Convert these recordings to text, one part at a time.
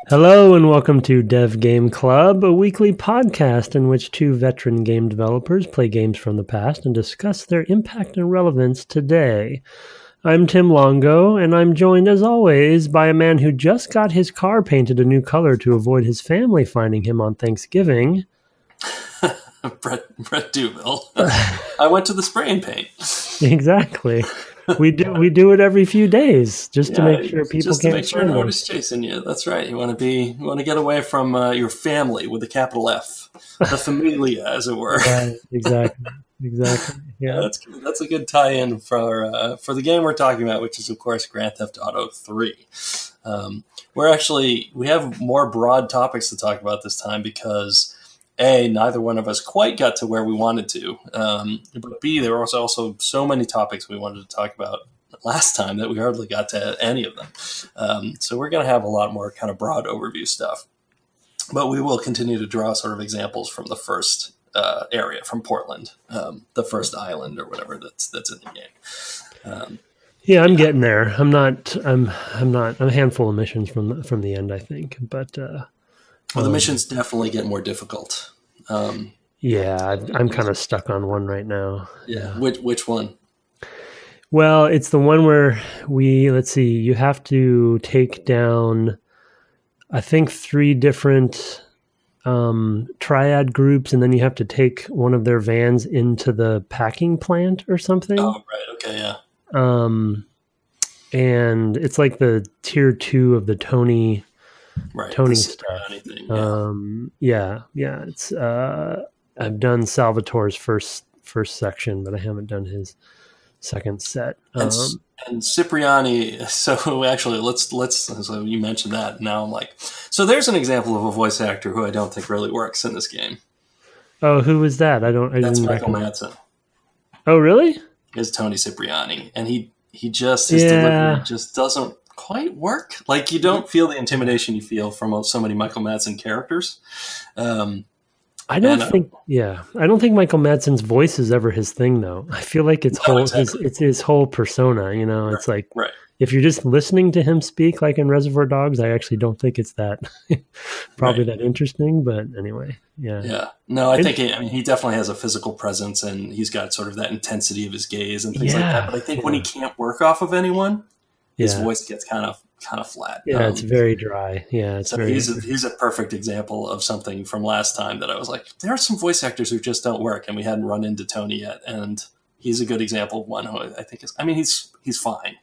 Hello and welcome to Dev Game Club, a weekly podcast in which two veteran game developers play games from the past and discuss their impact and relevance today. I'm Tim Longo, and I'm joined as always by a man who just got his car painted a new color to avoid his family finding him on Thanksgiving. Brett Duville. I went to the spray and paint. Exactly. We do it every few days just to make sure people just can't to make sure nobody's chasing you. That's right. You want to get away from your family with a capital F, the familia, as it were. Right, exactly. Yeah, that's a good tie-in for the game we're talking about, which is of course Grand Theft Auto 3. We have more broad topics to talk about this time because A, neither one of us quite got to where we wanted to. But B, there was also so many topics we wanted to talk about last time that we hardly got to any of them. So we're going to have a lot more kind of broad overview stuff. But we will continue to draw sort of examples from the first area, from Portland, the first island or whatever that's in the game. I'm getting there. I'm a handful of missions from the end, I think. But well, the missions definitely get more difficult. I'm kind of stuck on one right now. Yeah. Which one? Well, it's the one where you have to take down, I think, 3 different triad groups, and then you have to take one of their vans into the packing plant or something. Oh, right. Okay, yeah. And it's like the tier 2 of the Tony stuff. Yeah. It's I've done Salvatore's first section, but I haven't done his second set. And Cipriani. So actually, let's. So you mentioned that. Now I'm like, so there's an example of a voice actor who I don't think really works in this game. Oh, who was that? That's Michael Madsen. Oh, really? Is Tony Cipriani, and his delivery just doesn't quite work. Like, you don't feel the intimidation you feel from so many Michael Madsen characters. I don't think Michael Madsen's voice is ever his thing, though. I feel like it's his whole persona. You know, it's like if you're just listening to him speak, like in Reservoir Dogs, I actually don't think it's that that interesting. But anyway, yeah. Yeah. No, I think he definitely has a physical presence, and he's got sort of that intensity of his gaze and things like that. But I think when he can't work off of anyone, his voice gets kind of flat. Yeah, it's very dry. Yeah, he's a perfect example of something from last time that I was like, there are some voice actors who just don't work, and we hadn't run into Tony yet, and he's a good example of one who I think is. I mean, he's fine,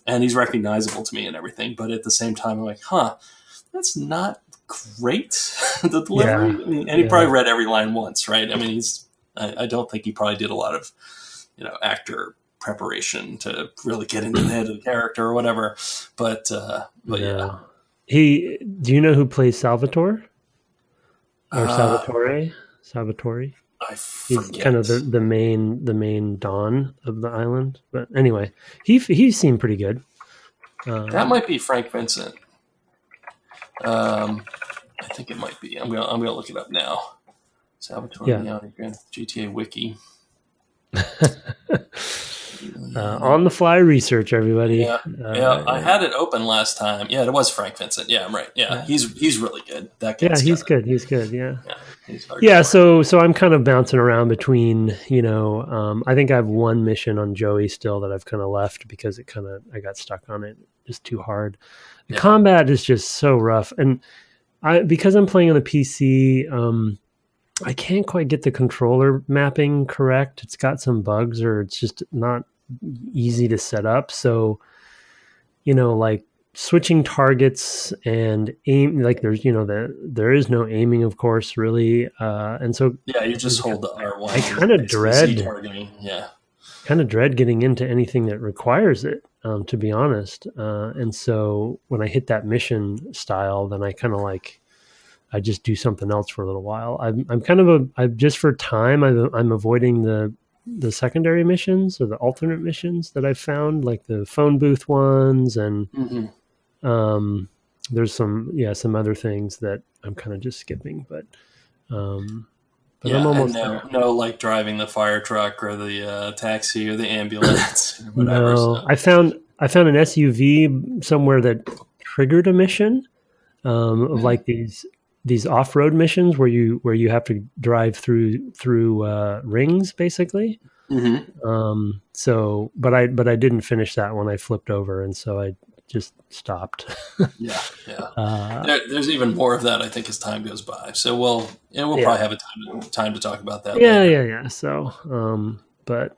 and he's recognizable to me and everything, but at the same time, I'm like, that's not great. The delivery, and he probably read every line once, right? I mean, I don't think he probably did a lot of, actor preparation to really get into the head of the character or whatever, but yeah. Do you know who plays Salvatore or Salvatore? I forget. He's kind of the main Don of the island, but anyway, he seemed pretty good. That might be Frank Vincent. I think it might be. I'm gonna look it up now. Salvatore GTA Wiki. On the fly research, everybody. Yeah, I had it open last time. Yeah, it was Frank Vincent. Yeah, I'm right. Yeah, he's really good. That guy's he's good. Yeah. So I'm kind of bouncing around between. I think I have one mission on Joey still that I've kind of left because I got stuck on it. Just too hard. The combat is just so rough, and because I'm playing on the PC. I can't quite get the controller mapping correct. It's got some bugs, or it's just not easy to set up. So, like switching targets and aim, like there's, there is no aiming, of course, really. And so you just hold the R1. I kind of dread getting into anything that requires it, to be honest. And so when I hit that mission style, then I kind of I just do something else for a little while. I'm just for time. I'm avoiding the secondary missions or the alternate missions that I've found, like the phone booth ones, and there's some other things that I'm kind of just skipping. But I'm almost there. No, like driving the fire truck or the taxi or the ambulance or whatever. No, I found an SUV somewhere that triggered a mission. of like these off-road missions where you have to drive through rings basically. So, but I didn't finish that one. I flipped over, and so I just stopped. Yeah. There's even more of that, I think, as time goes by. So we'll probably have a time to talk about that. Yeah. So, but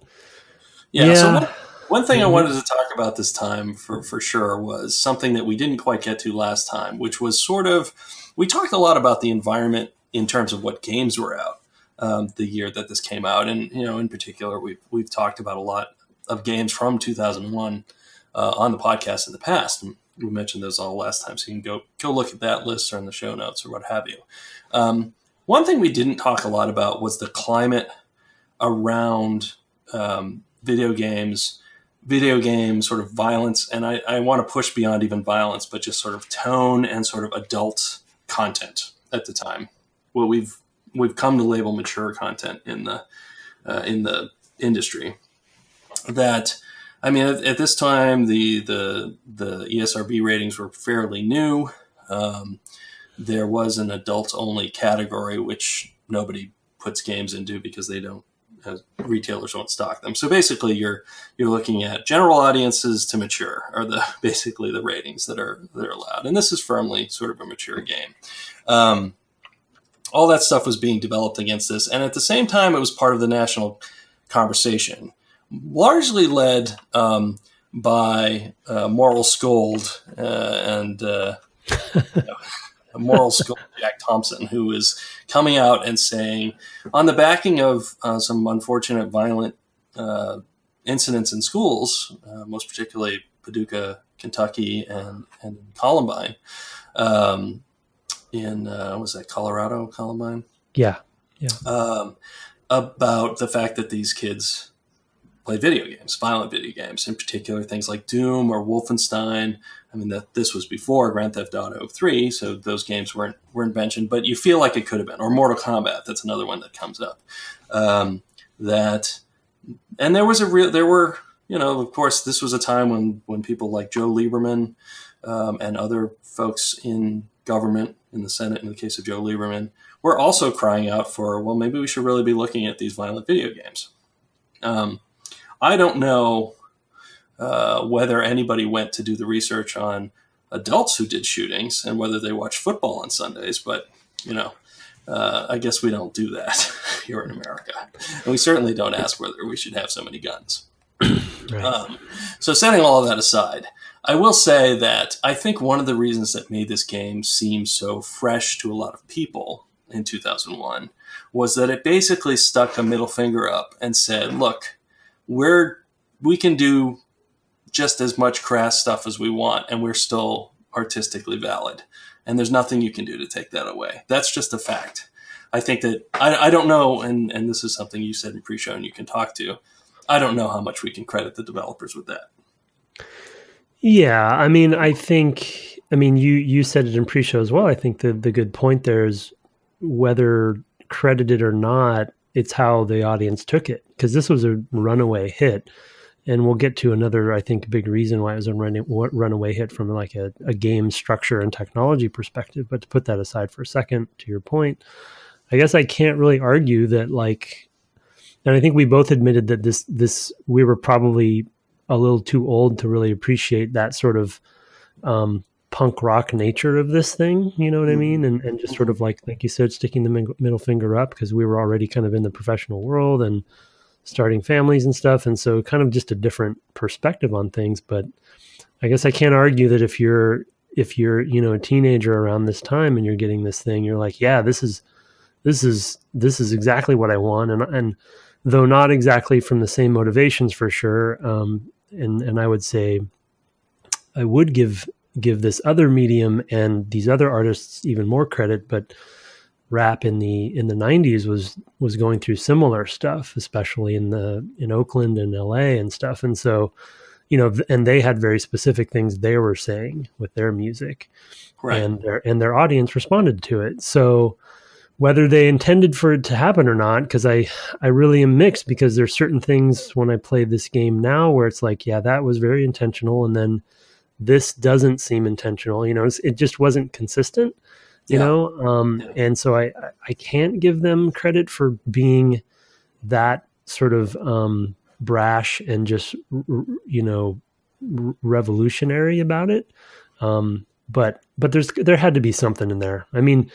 yeah. So one thing I wanted to talk about this time for sure was something that we didn't quite get to last time, which was sort of, we talked a lot about the environment in terms of what games were out. The year that this came out, and in particular, we've talked about a lot of games from 2001 on the podcast in the past, and we mentioned those all last time. So you can go look at that list or in the show notes or what have you. One thing we didn't talk a lot about was the climate around video games sort of violence, and I want to push beyond even violence, but just sort of tone and sort of adult content at the time. What we've come to label mature content in the industry. That, I mean, at this time, the ESRB ratings were fairly new. There was an adult-only category, which nobody puts games into because retailers won't stock them. So basically, you're looking at general audiences to mature are basically the ratings that are allowed, and this is firmly sort of a mature game. All that stuff was being developed against this. And at the same time, it was part of the national conversation, largely led by Moral Scold and Moral Scold Jack Thompson, who was coming out and saying, on the backing of some unfortunate violent incidents in schools, most particularly Paducah, Kentucky, and Columbine, in was that Colorado, Columbine? Yeah. About the fact that these kids play video games, violent video games, in particular things like Doom or Wolfenstein. I mean, this was before Grand Theft Auto 3, so those games weren't mentioned, but you feel like it could have been. Or Mortal Kombat, that's another one that comes up. And there were, of course, this was a time when people like Joe Lieberman and other folks in government, in the Senate, in the case of Joe Lieberman, were also crying out for, well, maybe we should really be looking at these violent video games. I don't know whether anybody went to do the research on adults who did shootings and whether they watch football on Sundays, but, I guess we don't do that here in America. And we certainly don't ask whether we should have so many guns. Right. So setting all of that aside, I will say that I think one of the reasons that made this game seem so fresh to a lot of people in 2001 was that it basically stuck a middle finger up and said, look, we can do just as much crass stuff as we want, and we're still artistically valid. And there's nothing you can do to take that away. That's just a fact. I think that, I don't know, and this is something you said in pre-show and you can talk to, I don't know how much we can credit the developers with that. Yeah, I mean, you said it in pre-show as well. I think the good point there is whether credited or not, it's how the audience took it, because this was a runaway hit. And we'll get to another, I think, big reason why it was a runaway hit from like a game structure and technology perspective. But to put that aside for a second, to your point, I guess I can't really argue that, like, and I think we both admitted that this we were probably a little too old to really appreciate that sort of punk rock nature of this thing, you know what I mean? And just sort of like you said, sticking the middle finger up, because we were already kind of in the professional world and starting families and stuff. And so kind of just a different perspective on things. But I guess I can't argue that if you're, a teenager around this time and you're getting this thing, you're like, yeah, this is exactly what I want. And though not exactly from the same motivations for sure. And I would say I would give this other medium and these other artists even more credit, but rap in the 90s was going through similar stuff, especially in Oakland and LA and stuff. And so, and they had very specific things they were saying with their music, right, and their audience responded to it. So whether they intended for it to happen or not, because I really am mixed, because there's certain things when I play this game now where it's like, yeah, that was very intentional. And then this doesn't seem intentional. It just wasn't consistent. And so I can't give them credit for being that sort of brash and just revolutionary about it. But there had to be something in there. I mean,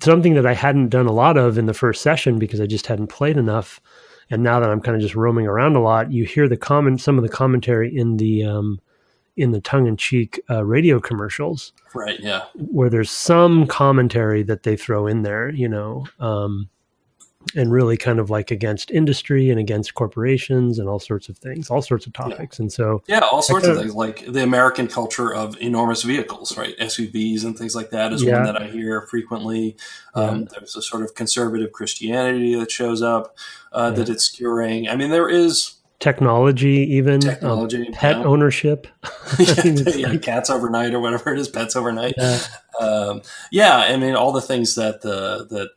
something that I hadn't done a lot of in the first session because I just hadn't played enough. And now that I'm kind of just roaming around a lot, you hear some of the commentary in the tongue-in-cheek radio commercials, right? Yeah, where there's some commentary that they throw in there, and really kind of like against industry and against corporations and all sorts of things, all sorts of topics. And so, all sorts of things, like the American culture of enormous vehicles, right? SUVs and things like that is one that I hear frequently. There's a sort of conservative Christianity that shows up that it's skewering. I mean, there is technology, even pet ownership. Cats overnight or whatever it is, pets overnight. I mean, all the things that that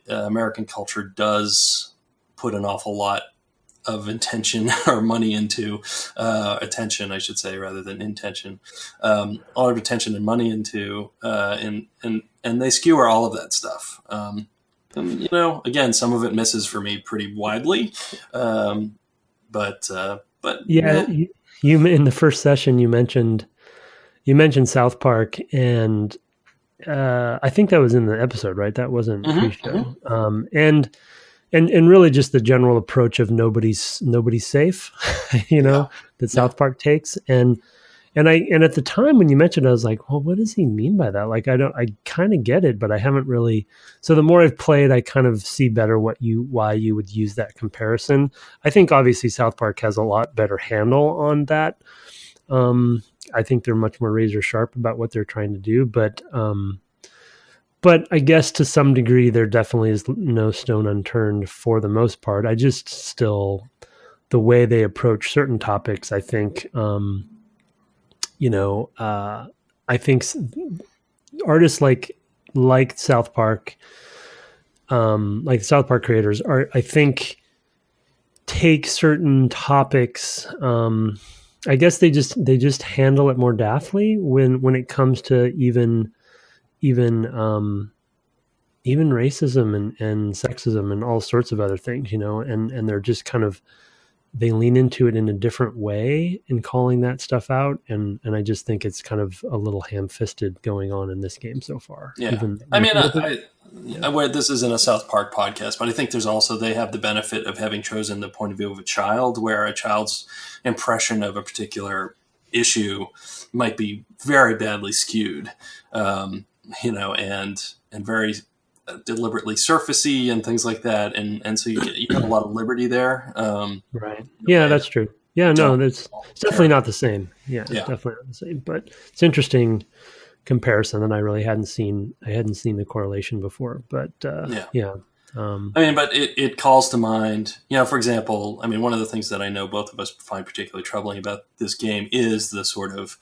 American culture does put an awful lot of intention or money into, attention, I should say, rather than intention, a lot of attention and money into, and they skewer all of that stuff. And, again, some of it misses for me pretty widely. But you in the first session you mentioned South Park, and I think that was in the episode, right? That wasn't pre-show. And really just the general approach of nobody's safe, that South Park takes. And at the time when you mentioned it, I was like, well, what does he mean by that? Like, I kind of get it, but I haven't really. So the more I've played, I kind of see better why you would use that comparison. I think obviously South Park has a lot better handle on that. I think they're much more razor sharp about what they're trying to do, but I guess to some degree there definitely is no stone unturned for the most part. I just still, the way they approach certain topics, I think, I think artists like South Park, like South Park creators I think take certain topics, I guess they just handle it more daftly when it comes to even racism and sexism and all sorts of other things, and they're just kind of, they lean into it in a different way in calling that stuff out. And I just think it's kind of a little ham-fisted going on in this game so far. Yeah. This isn't a South Park podcast, but I think they have the benefit of having chosen the point of view of a child, where a child's impression of a particular issue might be very badly skewed, and very deliberetely surfacey and things like that. And so you have a lot of liberty there. Right. Yeah, that's true. Yeah, no, it's definitely not the same. Yeah, it's definitely not the same, but it's interesting comparison that I really hadn't seen. I hadn't seen the correlation before, but but it calls to mind, for example, one of the things that I know both of us find particularly troubling about this game is the sort of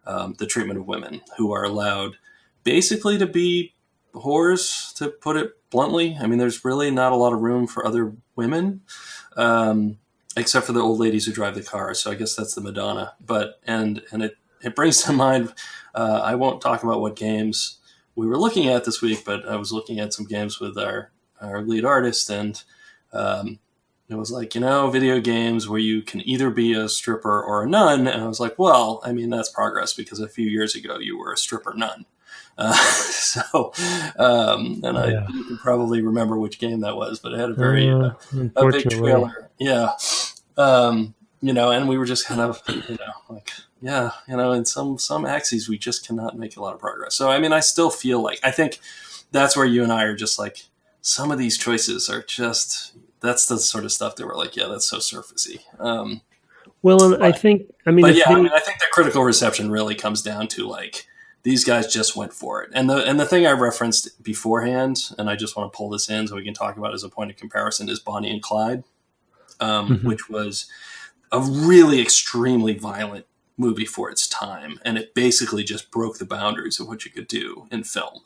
the treatment of women who are allowed basically to be whores, to put it bluntly. There's really not a lot of room for other women, except for the old ladies who drive the cars. So I guess that's the Madonna. But and it brings to mind, I won't talk about what games we were looking at this week, but I was looking at some games with our lead artist, and it was like, video games where you can either be a stripper or a nun. And I was like, well, that's progress, because a few years ago you were a stripper nun. You can probably remember which game that was, but it had a very a big trailer. Yeah. And we were just kind of, in some axes we just cannot make a lot of progress. So, I still feel like, I think that's where you and I are just like, some of these choices are just, that's the sort of stuff that we're like, yeah, that's so surfacey. I think the critical reception really comes down to like, these guys just went for it. And the thing I referenced beforehand, and I just want to pull this in so we can talk about it as a point of comparison, is Bonnie and Clyde, which was a really extremely violent movie for its time. And it basically just broke the boundaries of what you could do in film.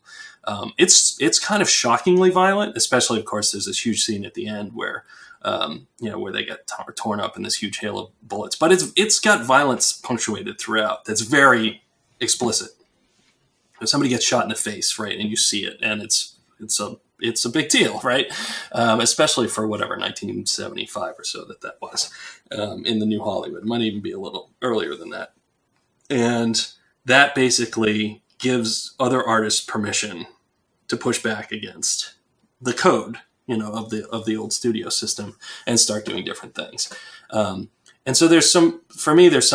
It's kind of shockingly violent, especially, of course, there's this huge scene at the end where they get torn up in this huge hail of bullets. But it's got violence punctuated throughout. That's very explicit. If somebody gets shot in the face, right, and you see it, and it's a big deal, right? Especially for whatever 1975 or so that was in the New Hollywood. It might even be a little earlier than that. And that basically gives other artists permission to push back against the code, of the old studio system and start doing different things. And so there's some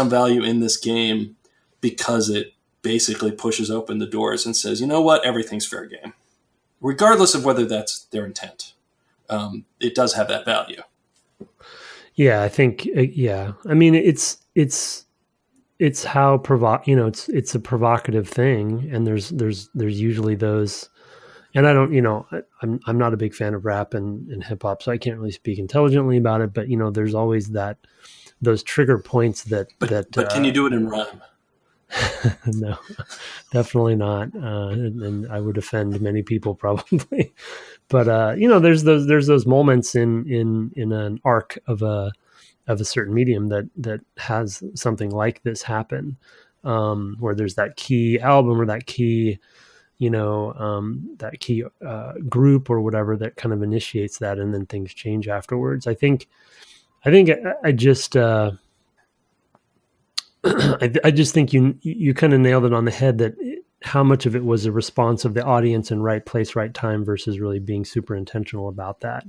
value in this game because it basically pushes open the doors and says, you know what, everything's fair game, regardless of whether that's their intent. It does have that value. Yeah, I think. Yeah, I mean, it's how it's a provocative thing, and there's usually those. And I don't, I'm not a big fan of rap and hip hop, so I can't really speak intelligently about it. But there's always those trigger points that. But can you do it in rhyme? No, definitely not. And I would offend many people probably. But there's those moments in an arc of a certain medium that has something like this happen, where there's that key album or that key group or whatever that kind of initiates that, and then things change afterwards. I think I just I just think you kind of nailed it on the head, that how much of it was a response of the audience in right place, right time, versus really being super intentional about that,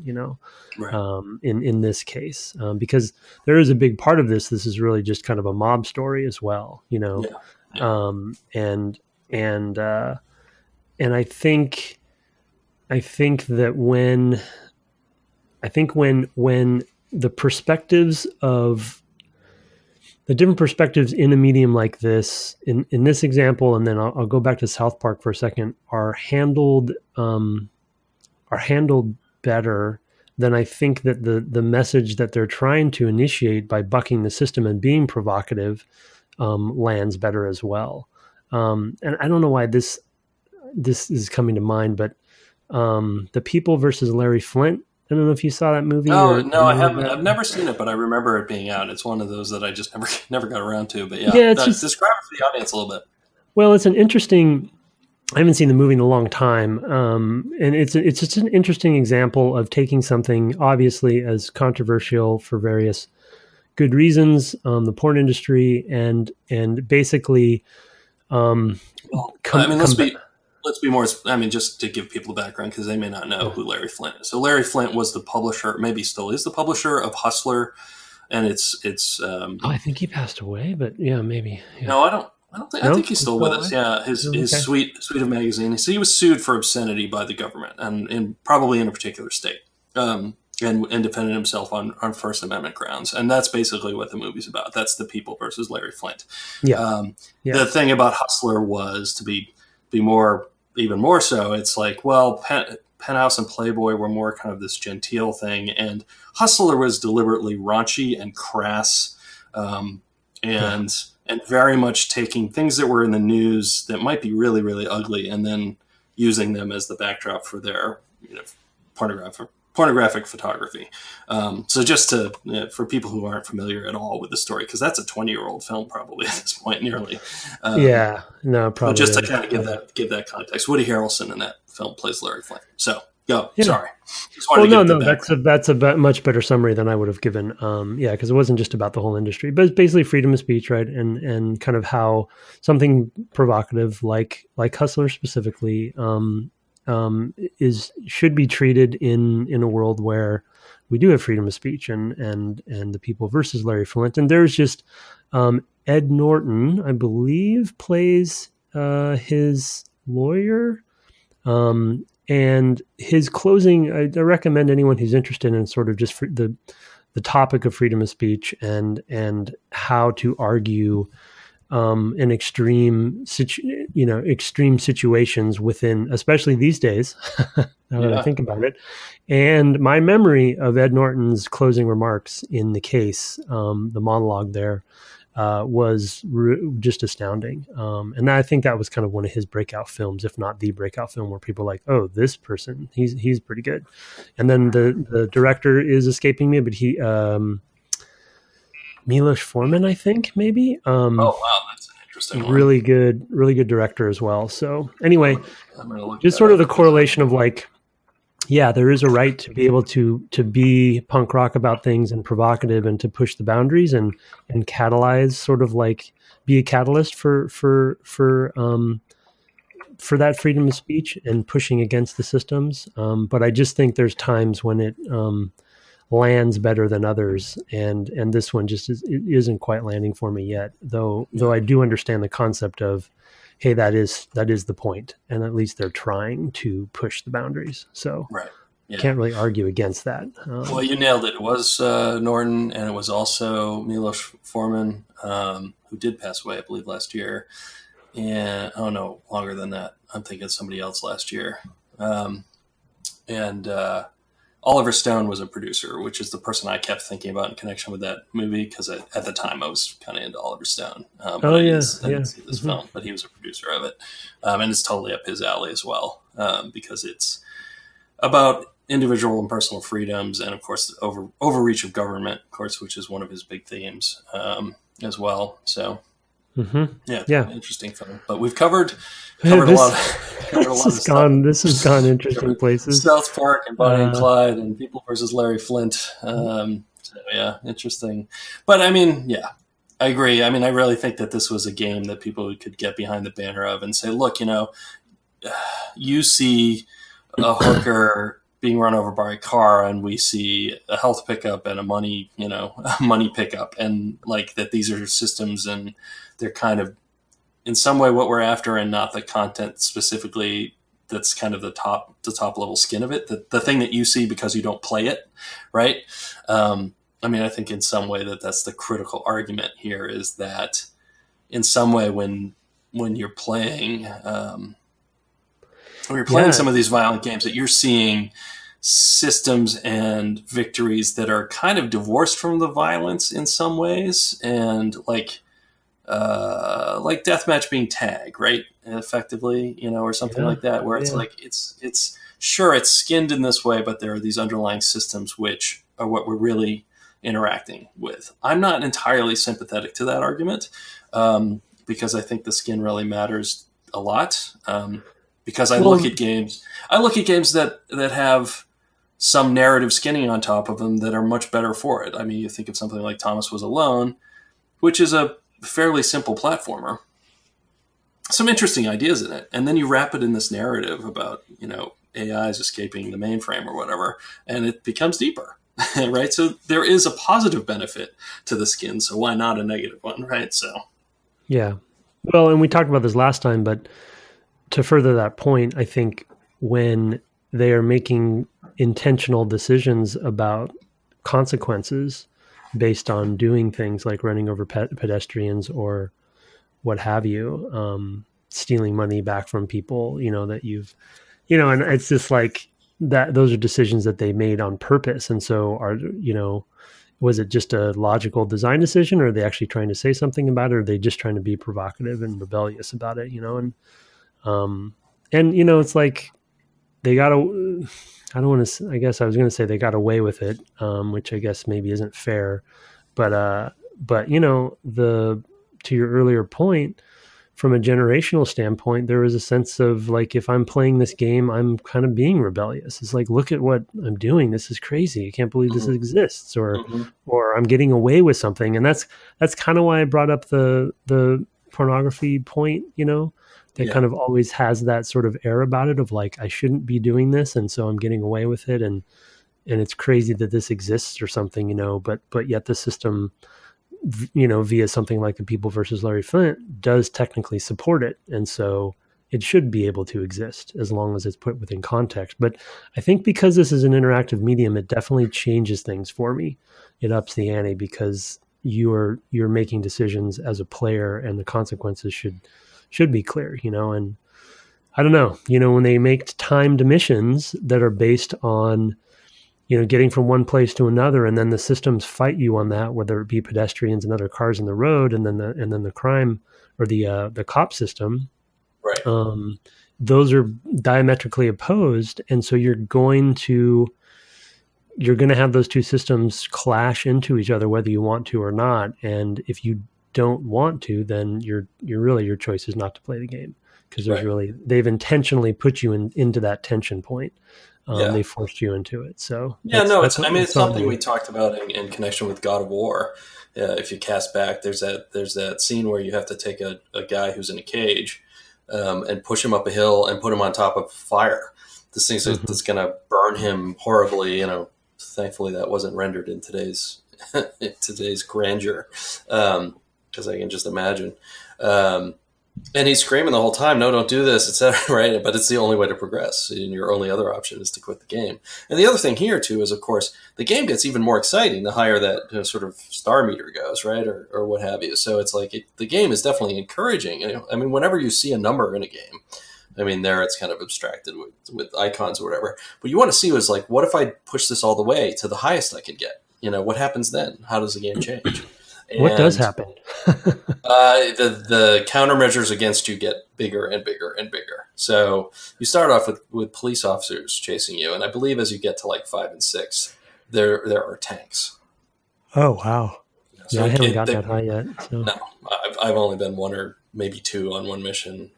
Right. In this case, because there is a big part of this. This is really just kind of a mob story as well, Yeah. And I think that when the perspectives of the different perspectives in a medium like this, in this example, and then I'll go back to South Park for a second, are handled better, then I think that the message that they're trying to initiate by bucking the system and being provocative lands better as well. And I don't know why this is coming to mind, but The People versus Larry Flynt. I don't know if you saw that movie. No, I haven't. I've never seen it, but I remember it being out. It's one of those that I just never got around to. But describe it for the audience a little bit. Well, it's an interesting. I haven't seen the movie in a long time, and it's just an interesting example of taking something obviously as controversial for various good reasons, the porn industry, and basically. Let's be more. I mean, just to give people a background, because they may not know who Larry Flynt is. So Larry Flynt was the publisher, maybe still is the publisher of Hustler, and it's. I think he passed away, but yeah, maybe. Yeah. No, I don't think. I think he's still with us. Yeah, his suite of magazines. He was sued for obscenity by the government, and probably in a particular state, and defended himself on First Amendment grounds, and that's basically what the movie's about. That's The People versus Larry Flynt. Yeah. The thing about Hustler was to be more. Even more so, it's like, well, Penthouse and Playboy were more kind of this genteel thing, and Hustler was deliberately raunchy and crass, and very much taking things that were in the news that might be really, really ugly, and then using them as the backdrop for their pornographic photography. So just for people who aren't familiar at all with the story, because that's a 20-year-old film probably at this point, nearly. Probably. Just to kind of give that context, Woody Harrelson in that film plays Larry Flynt. So go. Yeah. Sorry. That's a much better summary than I would have given. Because it wasn't just about the whole industry, but it's basically freedom of speech, right? And kind of how something provocative like Hustler specifically should be treated in a world where we do have freedom of speech, and The People versus Larry Flynt. And there's just Ed Norton, I believe, plays his lawyer, and his closing. I recommend anyone who's interested in sort of just the topic of freedom of speech and how to argue in extreme situations within, especially these days, now that I think about it. And my memory of Ed Norton's closing remarks in the case, the monologue there, was just astounding. And I think that was kind of one of his breakout films, if not the breakout film, where people are like, oh, this person, he's pretty good. And then the director is escaping me, but he, Milos Forman, I think, maybe. Oh, wow. That's an interesting. Really good director as well. So anyway, just sort of the correlation of like, yeah, there is a right to be able to be punk rock about things and provocative and to push the boundaries and catalyze, sort of like be a catalyst for that freedom of speech and pushing against the systems. But I just think there's times when it lands better than others, and this one just isn't quite landing for me yet. Though I do understand the concept of, hey, that is the point, and at least they're trying to push the boundaries. So right. Yeah. Can't really argue against that. Well, you nailed it. It was Norton, and it was also Milos Forman, who did pass away, I believe, last year. And longer than that. I'm thinking somebody else last year. And Oliver Stone was a producer, which is the person I kept thinking about in connection with that movie, because at the time I was kind of into Oliver Stone. I didn't see this film, but he was a producer of it. And it's totally up his alley as well, because it's about individual and personal freedoms, and of course the overreach of government, of course, which is one of his big themes as well. So interesting film. But we've covered a lot. This has gone interesting places. South Park and Bonnie and Clyde and People versus Larry Flynt. Interesting. But I mean, I agree. I mean, I really think that this was a game that people could get behind the banner of and say, look, you see a hooker being run over by a car, and we see a health pickup and a money pickup, and like that these are systems and they're kind of in some way what we're after, and not the content specifically that's kind of the top level skin of it, the thing that you see because you don't play it, right? I mean, I think in some way that's the critical argument here, is that in some way when you're playing some of these violent games, that you're seeing systems and victories that are kind of divorced from the violence in some ways, and like deathmatch being tag, right? Effectively, or something like that, where it's like it's sure it's skinned in this way, but there are these underlying systems which are what we're really interacting with. I'm not entirely sympathetic to that argument, because I think the skin really matters a lot. Because I look at games that have some narrative skinning on top of them that are much better for it. I mean, you think of something like Thomas Was Alone, which is a fairly simple platformer, some interesting ideas in it, and then you wrap it in this narrative about AIs escaping the mainframe or whatever, and it becomes deeper. Right? So there is a positive benefit to the skin, so why not a negative one, right? So well, and we talked about this last time, but to further that point, I think when they are making intentional decisions about consequences based on doing things like running over pedestrians or what have you, stealing money back from people, that you've, and it's just like that, those are decisions that they made on purpose. And so was it just a logical design decision, or are they actually trying to say something about it? Or are they just trying to be provocative and rebellious about it, it's like they got I guess I was going to say they got away with it, which I guess maybe isn't fair, but to your earlier point, from a generational standpoint, there was a sense of like, if I'm playing this game, I'm kind of being rebellious. It's like, look at what I'm doing. This is crazy. I can't believe this exists, or I'm getting away with something. And that's kind of why I brought up the pornography point, that kind of always has that sort of air about it of like, I shouldn't be doing this, and so I'm getting away with it, and it's crazy that this exists or something, but yet the system, via something like the People versus Larry Flynt, does technically support it, and so it should be able to exist as long as it's put within context. But I think because this is an interactive medium, it definitely changes things for me. It ups the ante, because you're making decisions as a player, and the consequences should be clear, and I don't know, when they make timed missions that are based on, getting from one place to another, and then the systems fight you on that, whether it be pedestrians and other cars in the road, and then the crime or the cop system, right? Those are diametrically opposed, and so you're going to have those two systems clash into each other, whether you want to or not. And if you don't want to, then your choice is not to play the game, because they've intentionally put you into that tension point. They forced you into it. So it's something we talked about in connection with God of War. If you cast back, there's that scene where you have to take a guy who's in a cage and push him up a hill and put him on top of fire. This thing's that's going to burn him horribly. Thankfully that wasn't rendered in today's grandeur, because I can just imagine. And he's screaming the whole time, "No, don't do this," etc. Right? But it's the only way to progress, and your only other option is to quit the game. And the other thing here too is, of course, the game gets even more exciting the higher that sort of star meter goes, right, or what have you. So it's like the game is definitely encouraging. I mean, whenever you see a number in a game, I mean, there it's kind of abstracted with icons or whatever. But you want to see was like, what if I push this all the way to the highest I can get? What happens then? How does the game change? What does happen? The countermeasures against you get bigger and bigger and bigger. So you start off with police officers chasing you, and I believe as you get to like 5 and 6, there are tanks. Oh wow! So I haven't got that high yet. So. No, I've only been 1 or maybe 2 on one mission.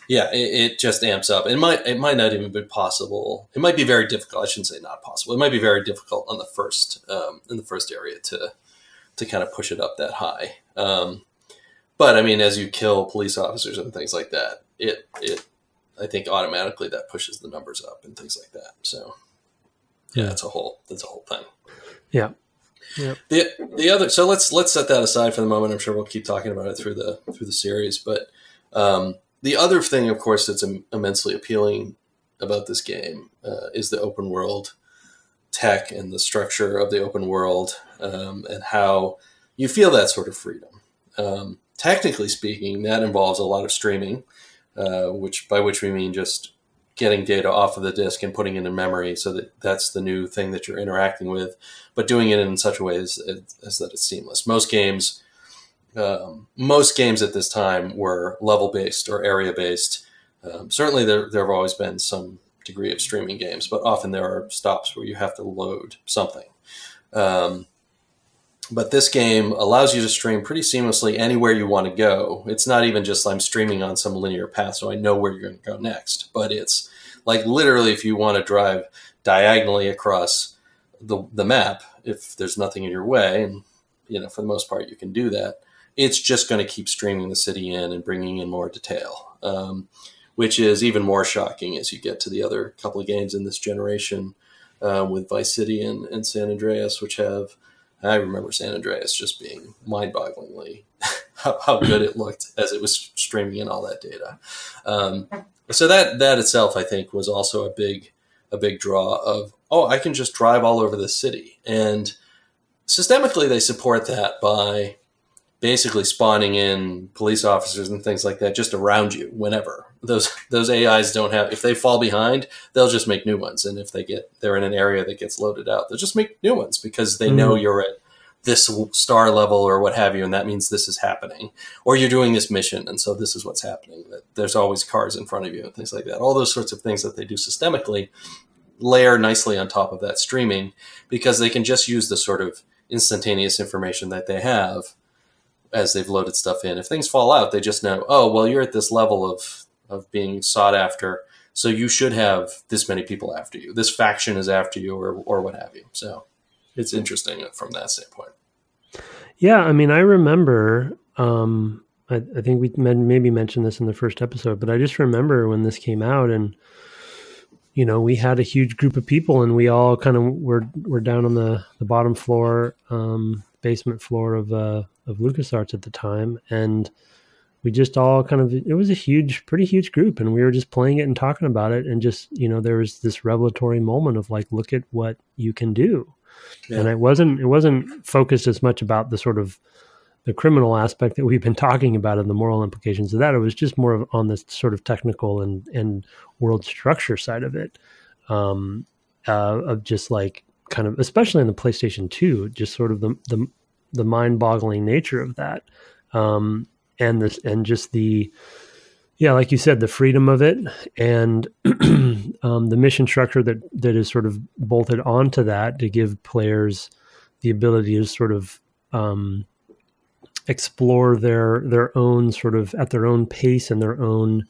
It just amps up. It might not even be possible. It might be very difficult. I shouldn't say not possible. It might be very difficult on the first in the first area to kind of push it up that high. But I mean, as you kill police officers and things like that, I think automatically that pushes the numbers up and things like that. So that's a whole thing. Yeah. Yeah. The other, so let's set that aside for the moment. I'm sure we'll keep talking about it through the series, but the other thing, of course, that's immensely appealing about this game is the open world tech and the structure of the open world, and how you feel that sort of freedom. Technically speaking, that involves a lot of streaming, by which we mean just getting data off of the disk and putting it in memory, so that's the new thing that you're interacting with, but doing it in such a way as that it's seamless. Most games at this time were level-based or area-based. Certainly there have always been some degree of streaming games, but often there are stops where you have to load something. But this game allows you to stream pretty seamlessly anywhere you want to go. It's not even just I'm streaming on some linear path, so I know where you're going to go next. But it's like literally if you want to drive diagonally across the map, if there's nothing in your way, and for the most part you can do that, it's just going to keep streaming the city in and bringing in more detail, which is even more shocking as you get to the other couple of games in this generation, with Vice City and San Andreas, which have, I remember San Andreas just being mind-bogglingly how good it looked as it was streaming in all that data. So that itself, I think, was also a big draw of, I can just drive all over the city. And systemically, they support that by basically spawning in police officers and things like that just around you whenever. Those AIs don't have, if they fall behind, they'll just make new ones. And if they're in an area that gets loaded out, they'll just make new ones because they know you're at this star level or what have you, and that means this is happening. Or you're doing this mission, and so this is what's happening. There's always cars in front of you and things like that. All those sorts of things that they do systemically layer nicely on top of that streaming, because they can just use the sort of instantaneous information that they have as they've loaded stuff in. If things fall out, they just know, you're at this level of being sought after, so you should have this many people after you. This faction is after you, or what have you. So it's interesting from that standpoint. Yeah, I mean, I remember, I think we maybe mentioned this in the first episode, but I just remember when this came out, and we had a huge group of people, and we all kind of were down on the bottom floor, basement floor of LucasArts at the time, and we just all it was a pretty huge group, and we were just playing it and talking about it, and just there was this revelatory moment of like, look at what you can do. Yeah. And it wasn't focused as much about the sort of the criminal aspect that we've been talking about and the moral implications of that. It was just more on this sort of technical and world structure side of it, of just like kind of, especially in the PlayStation 2, just sort of the mind-boggling nature of that, and just the, like you said, the freedom of it, and the mission structure that is sort of bolted onto that to give players the ability to sort of explore their own sort of at their own pace and their own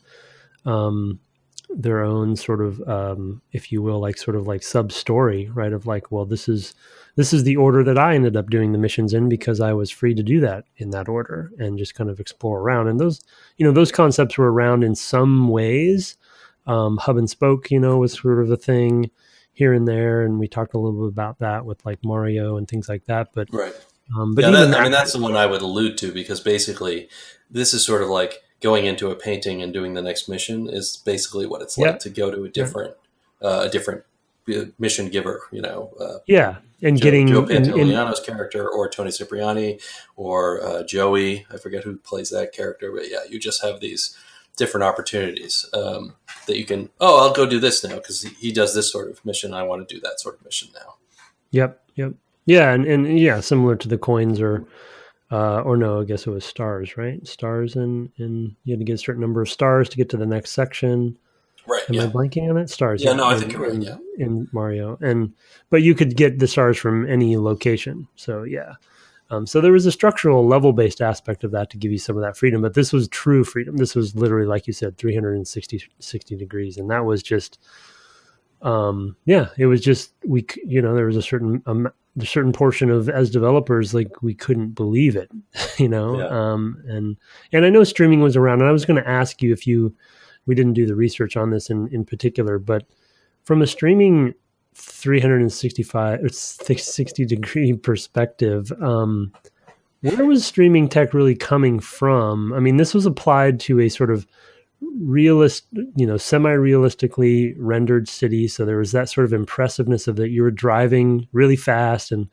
sort of, if you will, like sort of like sub story, right? Of like, well, this is the order that I ended up doing the missions in because I was free to do that in that order and just kind of explore around. And those concepts were around in some ways. Hub and spoke, was sort of a thing here and there. And we talked a little bit about that with like Mario and things like that. But, right. But that's the one I would allude to, because basically this is sort of like going into a painting and doing the next mission is basically what it's like to go to a different mission giver, and Joe Pantoliano's character, or Tony Cipriani, or Joey. I forget who plays that character, but yeah, you just have these different opportunities that you can. Oh, I'll go do this now because he does this sort of mission. I want to do that sort of mission now. Yep. Yeah, and yeah, similar to the coins or no, I guess it was stars, right? Stars, and you had to get a certain number of stars to get to the next section. Right. Am I blanking on it? Stars. Yeah, no, I think you're right. Yeah. In Mario, but you could get the stars from any location. So yeah. So there was a structural level-based aspect of that to give you some of that freedom, but this was true freedom. This was literally, like you said, 360 degrees, and that was just, it was just there was a certain portion of, as developers, like we couldn't believe it, and I know streaming was around, and I was going to ask you we didn't do the research on this in particular, but from a streaming 365 or 60 degree perspective, where was streaming tech really coming from? I mean, this was applied to a sort of semi-realistically rendered city. So there was that sort of impressiveness of that you were driving really fast and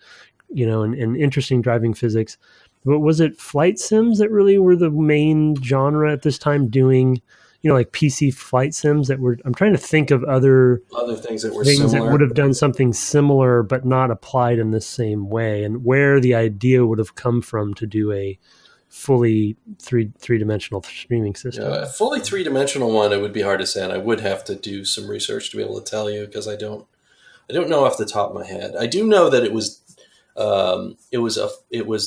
interesting driving physics. But was it flight sims that really were the main genre at this time, doing like PC flight sims that were? I'm trying to think of other things that were things similar, that would have done something similar but not applied in the same way, and where the idea would have come from to do a fully three-dimensional streaming system. A fully three-dimensional one, it would be hard to say, and I would have to do some research to be able to tell you, because I don't know off the top of my head. I do know that it was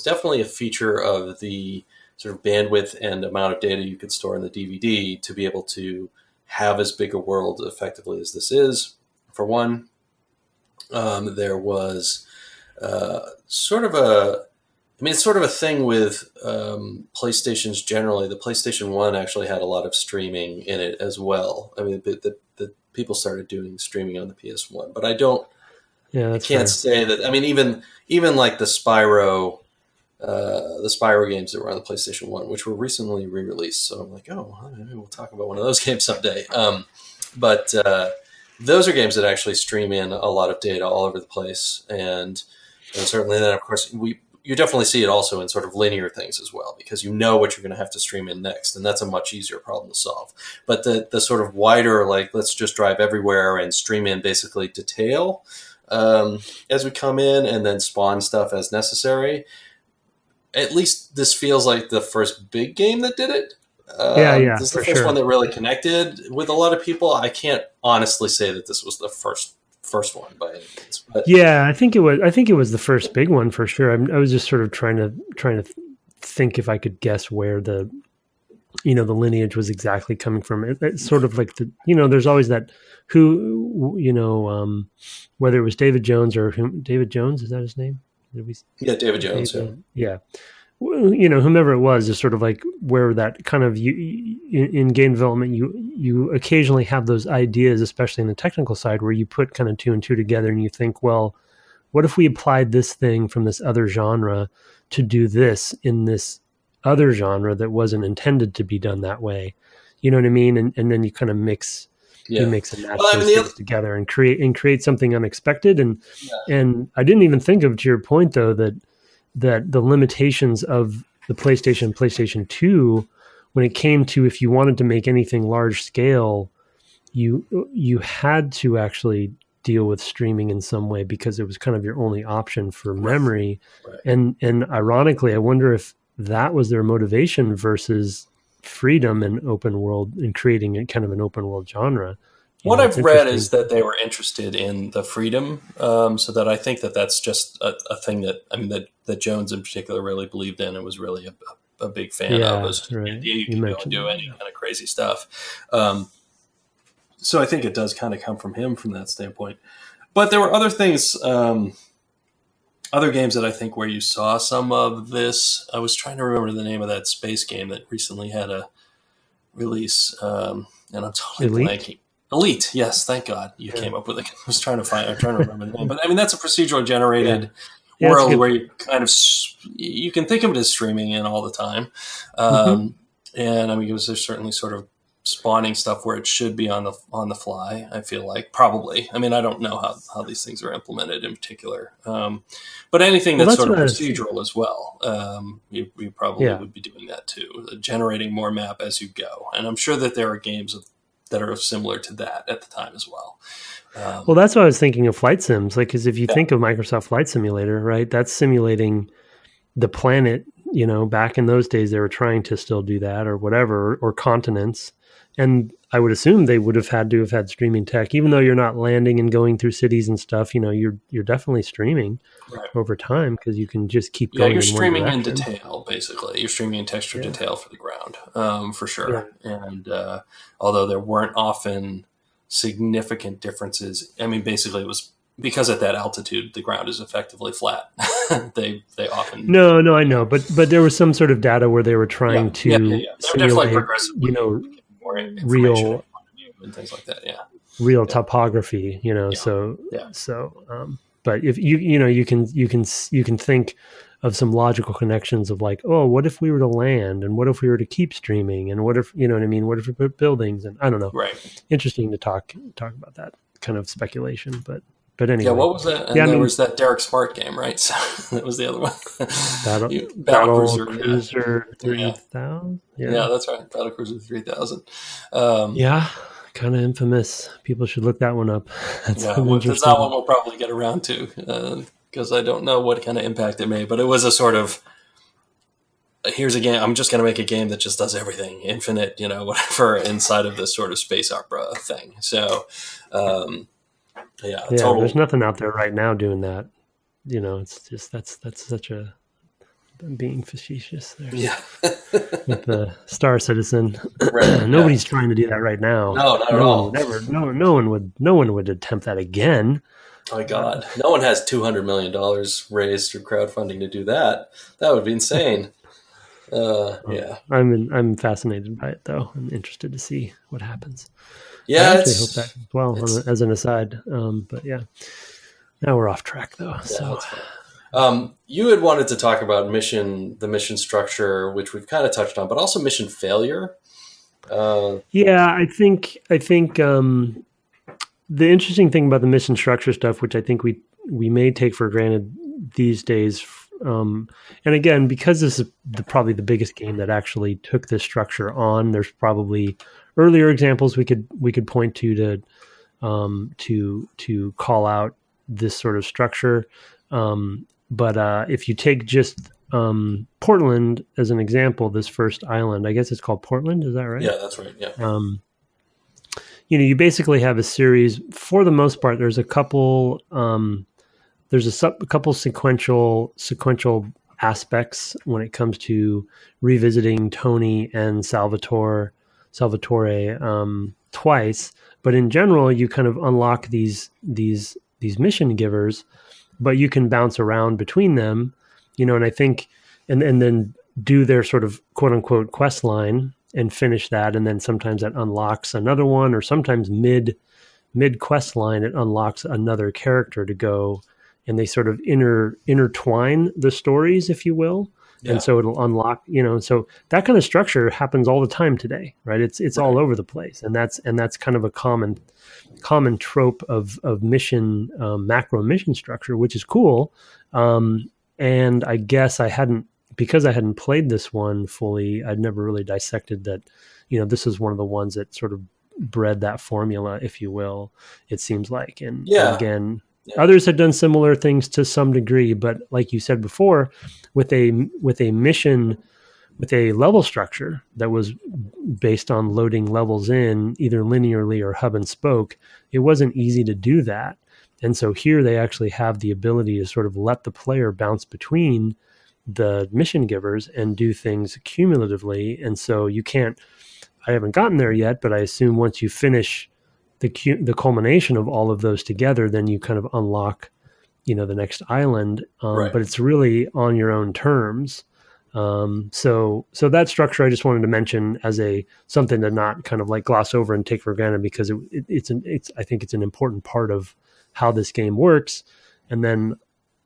definitely a feature of the sort of bandwidth and amount of data you could store in the DVD to be able to have as big a world effectively as this is. For one, there was sort of a thing with PlayStations generally. The PlayStation 1 actually had a lot of streaming in it as well. I mean, the people started doing streaming on the PS1, but I can't say that. I mean, even like the Spyro games that were on the PlayStation 1, which were recently re-released. So I'm like, maybe we'll talk about one of those games someday. But those are games that actually stream in a lot of data all over the place. And certainly then, of course, you definitely see it also in sort of linear things as well, because you know what you're going to have to stream in next. And that's a much easier problem to solve. But the sort of wider, like, let's just drive everywhere and stream in basically detail as we come in and then spawn stuff as necessary. At least this feels like the first big game that did it. This is the first one that really connected with a lot of people. I can't honestly say that this was the first one by any means. But yeah, I think it was the first big one for sure. I was just sort of trying to think if I could guess where the lineage was exactly coming from. It's sort of like there's always that whether it was David Jones or David Jones, is that his name? Yeah, David Jones. Yeah. Whomever it was, is sort of like where that kind of in game development, you occasionally have those ideas, especially in the technical side, where you put kind of two and two together and you think, well, what if we applied this thing from this other genre to do this in this other genre that wasn't intended to be done that way? You know what I mean? And then you kind of mix. You mix and match those things together and create something unexpected. And I didn't even think of, to your point though, that the limitations of the PlayStation 2, when it came to, if you wanted to make anything large scale, you had to actually deal with streaming in some way, because it was kind of your only option for memory. Right. And ironically, I wonder if that was their motivation versus freedom and open world and creating a kind of an open world genre. What I've read is that they were interested in the freedom, so that I think that's just a thing that Jones in particular really believed in and was really a big fan of. Was you can go and do any kind of crazy stuff. So I think it does kind of come from him from that standpoint. But there were other things, other games that I think where you saw some of this. I was trying to remember the name of that space game that recently had a release, and I'm totally blanking. Elite, yes, thank God you came up with it. I'm trying to remember the name. But I mean, that's a procedural generated world where you kind of, you can think of it as streaming in all the time. And I mean, there's certainly sort of spawning stuff where it should be on the fly, I feel like, probably. I mean, I don't know how these things are implemented in particular. But anything that's sort of procedural as well, you probably would be doing that too, generating more map as you go. And I'm sure that there are games that are similar to that at the time as well. Well, that's what I was thinking of flight sims. Like, because if you think of Microsoft Flight Simulator, right, that's simulating the planet. You know, back in those days, they were trying to still do that or whatever, or continents. And I would assume they would have had to have had streaming tech, even though you're not landing and going through cities and stuff. You know, you're definitely streaming over time because you can just keep going. Yeah, you're streaming in detail, basically. You're streaming in texture detail for the ground, for sure. Yeah. And although there weren't often significant differences, I mean, basically it was because at that altitude the ground is effectively flat. they often no, I know, but there was some sort of data where they were trying to simulate, you know, real and things like that, real topography, you know. But if you can think of some logical connections of like, oh, what if we were to land, and what if we were to keep streaming, and what if, you know what I mean, what if we put buildings, and I don't know, interesting to talk about that kind of speculation, but anyway. Yeah, what was that? And there was that Derek Smart game, right? So that was the other one. BattleCruiser 3000. Yeah, that's right. BattleCruiser 3000. Kind of infamous. People should look that one up. That's that one we'll probably get around to, because I don't know what kind of impact it made, but it was a sort of, here's a game, I'm just going to make a game that just does everything, infinite, you know, whatever, inside of this sort of space opera thing. So, totally. There's nothing out there right now doing that. You know, it's just that's such a, I'm being facetious there. Yeah. With the Star Citizen. Nobody's trying to do that right now. No, not at all. No one would attempt that again. Oh my God. No one has $200 million raised through crowdfunding to do that. That would be insane. I'm fascinated by it though. I'm interested to see what happens. Yeah, I actually hope that as well, as an aside. But yeah, now we're off track though. You had wanted to talk about the mission structure, which we've kind of touched on, but also mission failure. I think the interesting thing about the mission structure stuff, which I think we may take for granted these days, and again, because this is probably the biggest game that actually took this structure on, there's probably earlier examples we could point to call out this sort of structure. But if you take just Portland as an example, this first island, I guess it's called Portland. Is that right? Yeah, that's right. Yeah. You basically have a series. For the most part, there's a couple. There's a couple sequential aspects when it comes to revisiting Tony and Salvatore twice. But in general, you kind of unlock these mission givers, but you can bounce around between them, you know, and I think, and then do their sort of quote unquote quest line and finish that. And then sometimes that unlocks another one, or sometimes mid quest line, it unlocks another character to go, and they sort of intertwine the stories, if you will. Yeah. And so it'll unlock, you know, so that kind of structure happens all the time today, right? It's all over the place. And that's kind of a common trope of mission, macro mission structure, which is cool. And I guess because I hadn't played this one fully, I'd never really dissected that, you know, this is one of the ones that sort of bred that formula, if you will, it seems like. And again, others have done similar things to some degree, but like you said before, with a mission with a level structure that was based on loading levels in either linearly or hub and spoke, it wasn't easy to do that. And so here they actually have the ability to sort of let the player bounce between the mission givers and do things cumulatively. And so you can't, I haven't gotten there yet, but I assume once you finish the culmination of all of those together, then you kind of unlock, the next island. Right. But it's really on your own terms. So that structure I just wanted to mention as something to not kind of like gloss over and take for granted, because I think it's an important part of how this game works. And then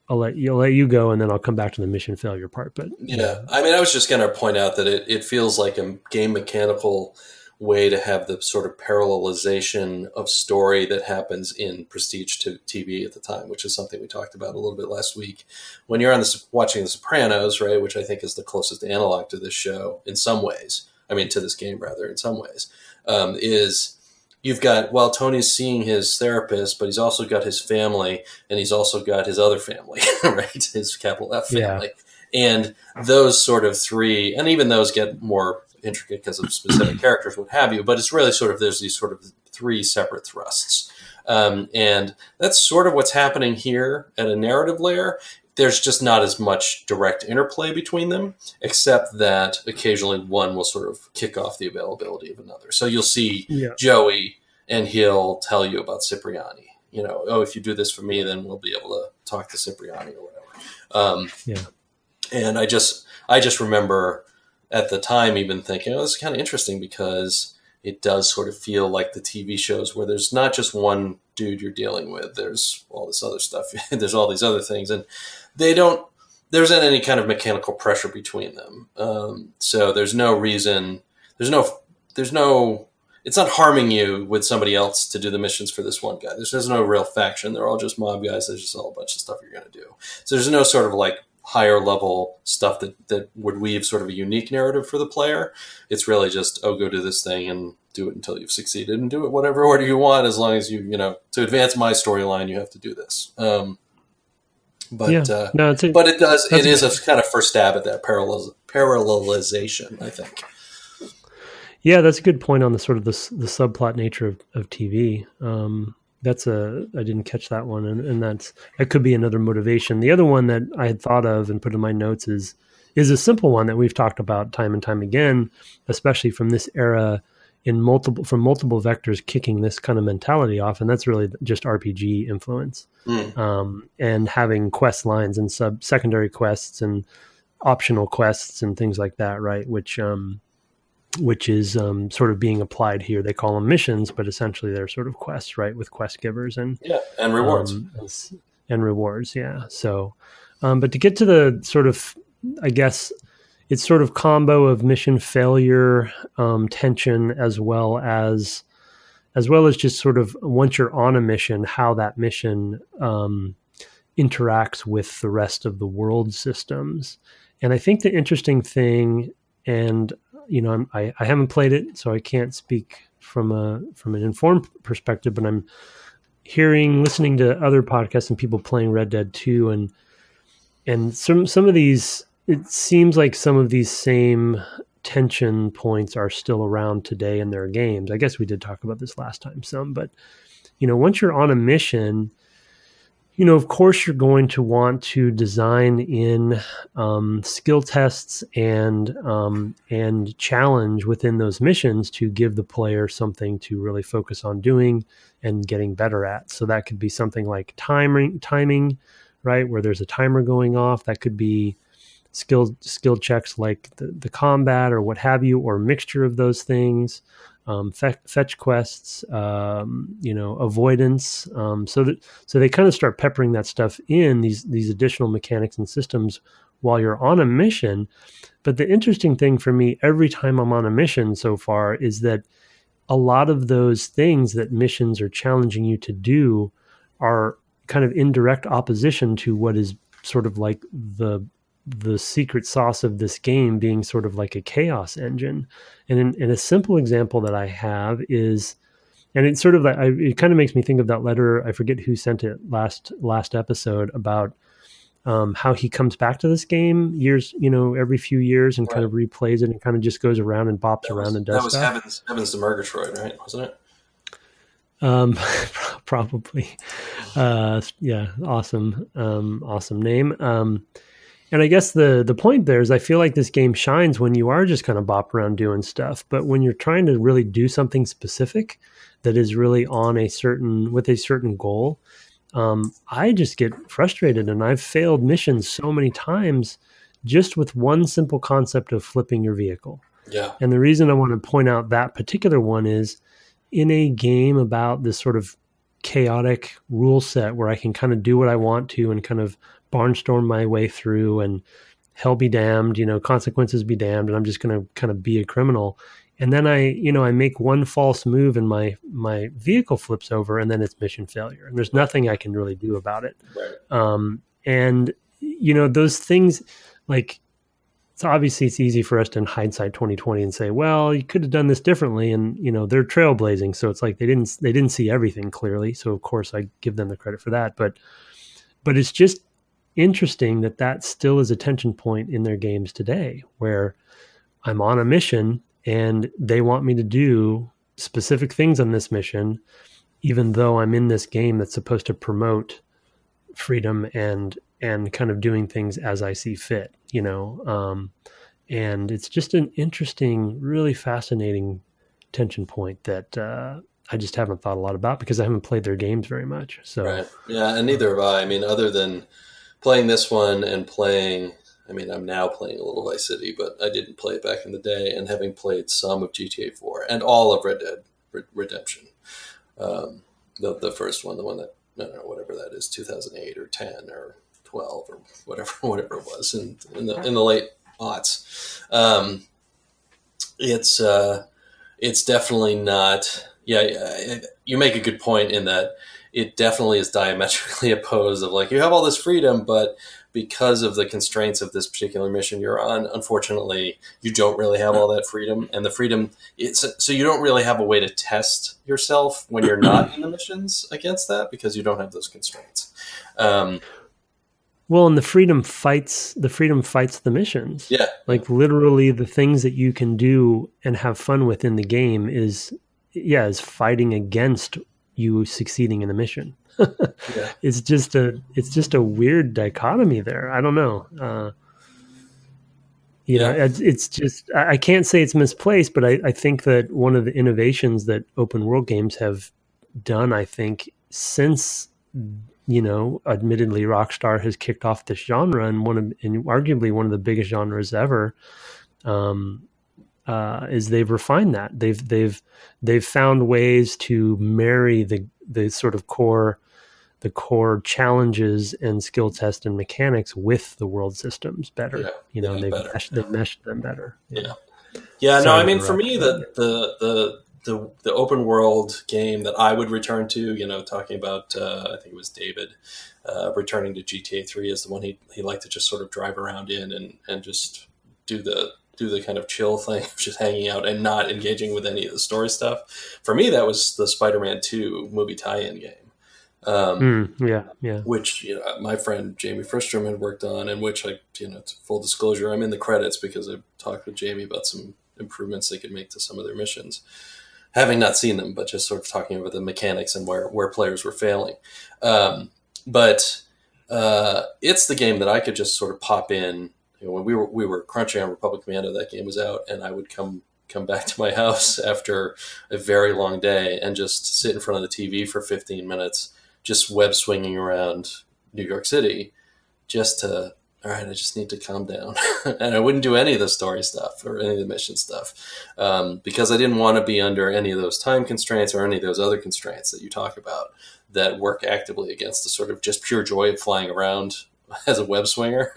I'll let you go, and then I'll come back to the mission failure part. But yeah, I mean, I was just going to point out that it feels like a game mechanical way to have the sort of parallelization of story that happens in prestige to TV at the time, which is something we talked about a little bit last week. When you're watching The Sopranos, right, which I think is the closest analog to this show in some ways, I mean, to this game rather, in some ways, is you've got, well, Tony's seeing his therapist, but he's also got his family, and he's also got his other family, right, his capital F family. Yeah. And those sort of three, and even those get more intricate because of specific characters, what have you, but it's really sort of, there's these sort of three separate thrusts. And that's sort of what's happening here at a narrative layer. There's just not as much direct interplay between them, except that occasionally one will sort of kick off the availability of another. So you'll see Joey, and he'll tell you about Cipriani. If you do this for me, then we'll be able to talk to Cipriani or whatever. And I just remember at the time even thinking, this is kind of interesting, because it does sort of feel like the TV shows where there's not just one dude you're dealing with. There's all this other stuff. There's all these other things, and there isn't any kind of mechanical pressure between them. So there's no reason, it's not harming you with somebody else to do the missions for this one guy. There's no real faction. They're all just mob guys. There's just all a bunch of stuff you're going to do. So there's no sort of like higher level stuff that would weave sort of a unique narrative for the player. It's really just, go do this thing and do it until you've succeeded, and do it whatever order you want, as long as to advance my storyline, you have to do this. It is a kind of first stab at that parallelization, I think. Yeah, that's a good point on the sort of the subplot nature of TV. I didn't catch that one, and that could be another motivation. The other one that I had thought of and put in my notes is a simple one that we've talked about time and time again, especially from this era, from multiple vectors kicking this kind of mentality off, and that's really just RPG influence. And having quest lines and secondary quests and optional quests and things like that, right? Which is sort of being applied here. They call them missions, but essentially they're sort of quests, right? With quest givers and rewards. And rewards, yeah. So, but to get to the sort of, I guess, it's sort of combo of mission failure, tension, as well as just sort of once you're on a mission, how that mission interacts with the rest of the world systems. And I think the interesting thing, and I haven't played it, so I can't speak from an informed perspective, but I'm listening to other podcasts and people playing Red Dead 2, and some of these, it seems like some of these same tension points are still around today in their games. I guess we did talk about this last time some, but once you're on a mission, of course, you're going to want to design in skill tests and challenge within those missions to give the player something to really focus on doing and getting better at. So that could be something like timing, right, where there's a timer going off. That could be skill checks like the combat or what have you, or a mixture of those things. Fetch quests, avoidance. So they kind of start peppering that stuff in, these additional mechanics and systems while you're on a mission. But the interesting thing for me every time I'm on a mission so far is that a lot of those things that missions are challenging you to do are kind of in direct opposition to what is sort of like the secret sauce of this game being sort of like a chaos engine. And in a simple example that I have is, and it's sort of like, it kind of makes me think of that letter. I forget who sent it last episode about how he comes back to this game years, every few years and kind of replays it and kind of just goes around and bops around and does stuff. That was Heavens to Murgatroyd, right? Wasn't it? Probably. Yeah. Awesome. Awesome name. And I guess the point there is I feel like this game shines when you are just kind of bop around doing stuff. But when you're trying to really do something specific that is really with a certain goal, I just get frustrated, and I've failed missions so many times just with one simple concept of flipping your vehicle. Yeah. And the reason I want to point out that particular one is in a game about this sort of chaotic rule set where I can kind of do what I want to and kind of barnstorm my way through and hell be damned, consequences be damned. And I'm just going to kind of be a criminal. And then I make one false move and my vehicle flips over and then it's mission failure. And there's nothing I can really do about it. Right. And those things, like, so obviously it's easy for us to in hindsight 2020 and say, well, you could have done this differently. And, they're trailblazing. So it's like they didn't see everything clearly. So of course I give them the credit for that. But it's just interesting that still is a tension point in their games today, where I'm on a mission and they want me to do specific things on this mission, even though I'm in this game that's supposed to promote freedom and kind of doing things as I see fit, and it's just an interesting, really fascinating tension point that I just haven't thought a lot about because I haven't played their games very much. So, right. Yeah. And neither have I. I mean, other than playing this one and I'm now playing a little Vice City, but I didn't play it back in the day, and having played some of GTA 4 and all of Red Dead Redemption. The first one, the one that, I don't know, whatever that is, 2008 or 10 or 12 or whatever it was in the late aughts. It's definitely not, you make a good point in that it definitely is diametrically opposed of, like, you have all this freedom, but because of the constraints of this particular mission you're on, unfortunately, you don't really have all that freedom. And the freedom, so you don't really have a way to test yourself when you're not in the missions against that, because you don't have those constraints. Well, and the freedom fights the missions. Yeah. Like, literally the things that you can do and have fun with in the game is fighting against you succeeding in a mission. Yeah. It's just a weird dichotomy there. I don't know. It's just, I can't say it's misplaced, but I think that one of the innovations that open world games have done, I think, since, admittedly Rockstar has kicked off this genre and arguably one of the biggest genres ever, is they've refined that. They've found ways to marry the sort of core challenges and skill test and mechanics with the world systems better. They've meshed them better. Yeah. Yeah. No, I mean, for me, the open world game that I would return to, talking about, I think it was David, returning to GTA 3 is the one he liked to just sort of drive around in and just do the kind of chill thing of just hanging out and not engaging with any of the story stuff. For me, that was the Spider-Man 2 movie tie-in game. Which, my friend Jamie Fristrom had worked on, and which full disclosure, I'm in the credits because I talked with Jamie about some improvements they could make to some of their missions. Having not seen them, but just sort of talking about the mechanics and where players were failing. But it's the game that I could just sort of pop in. When we were crunching on Republic Commando, that game was out, and I would come back to my house after a very long day and just sit in front of the TV for 15 minutes, just web swinging around New York City, just to, all right, I just need to calm down. And I wouldn't do any of the story stuff or any of the mission stuff, because I didn't want to be under any of those time constraints or any of those other constraints that you talk about that work actively against the sort of just pure joy of flying around as a web swinger.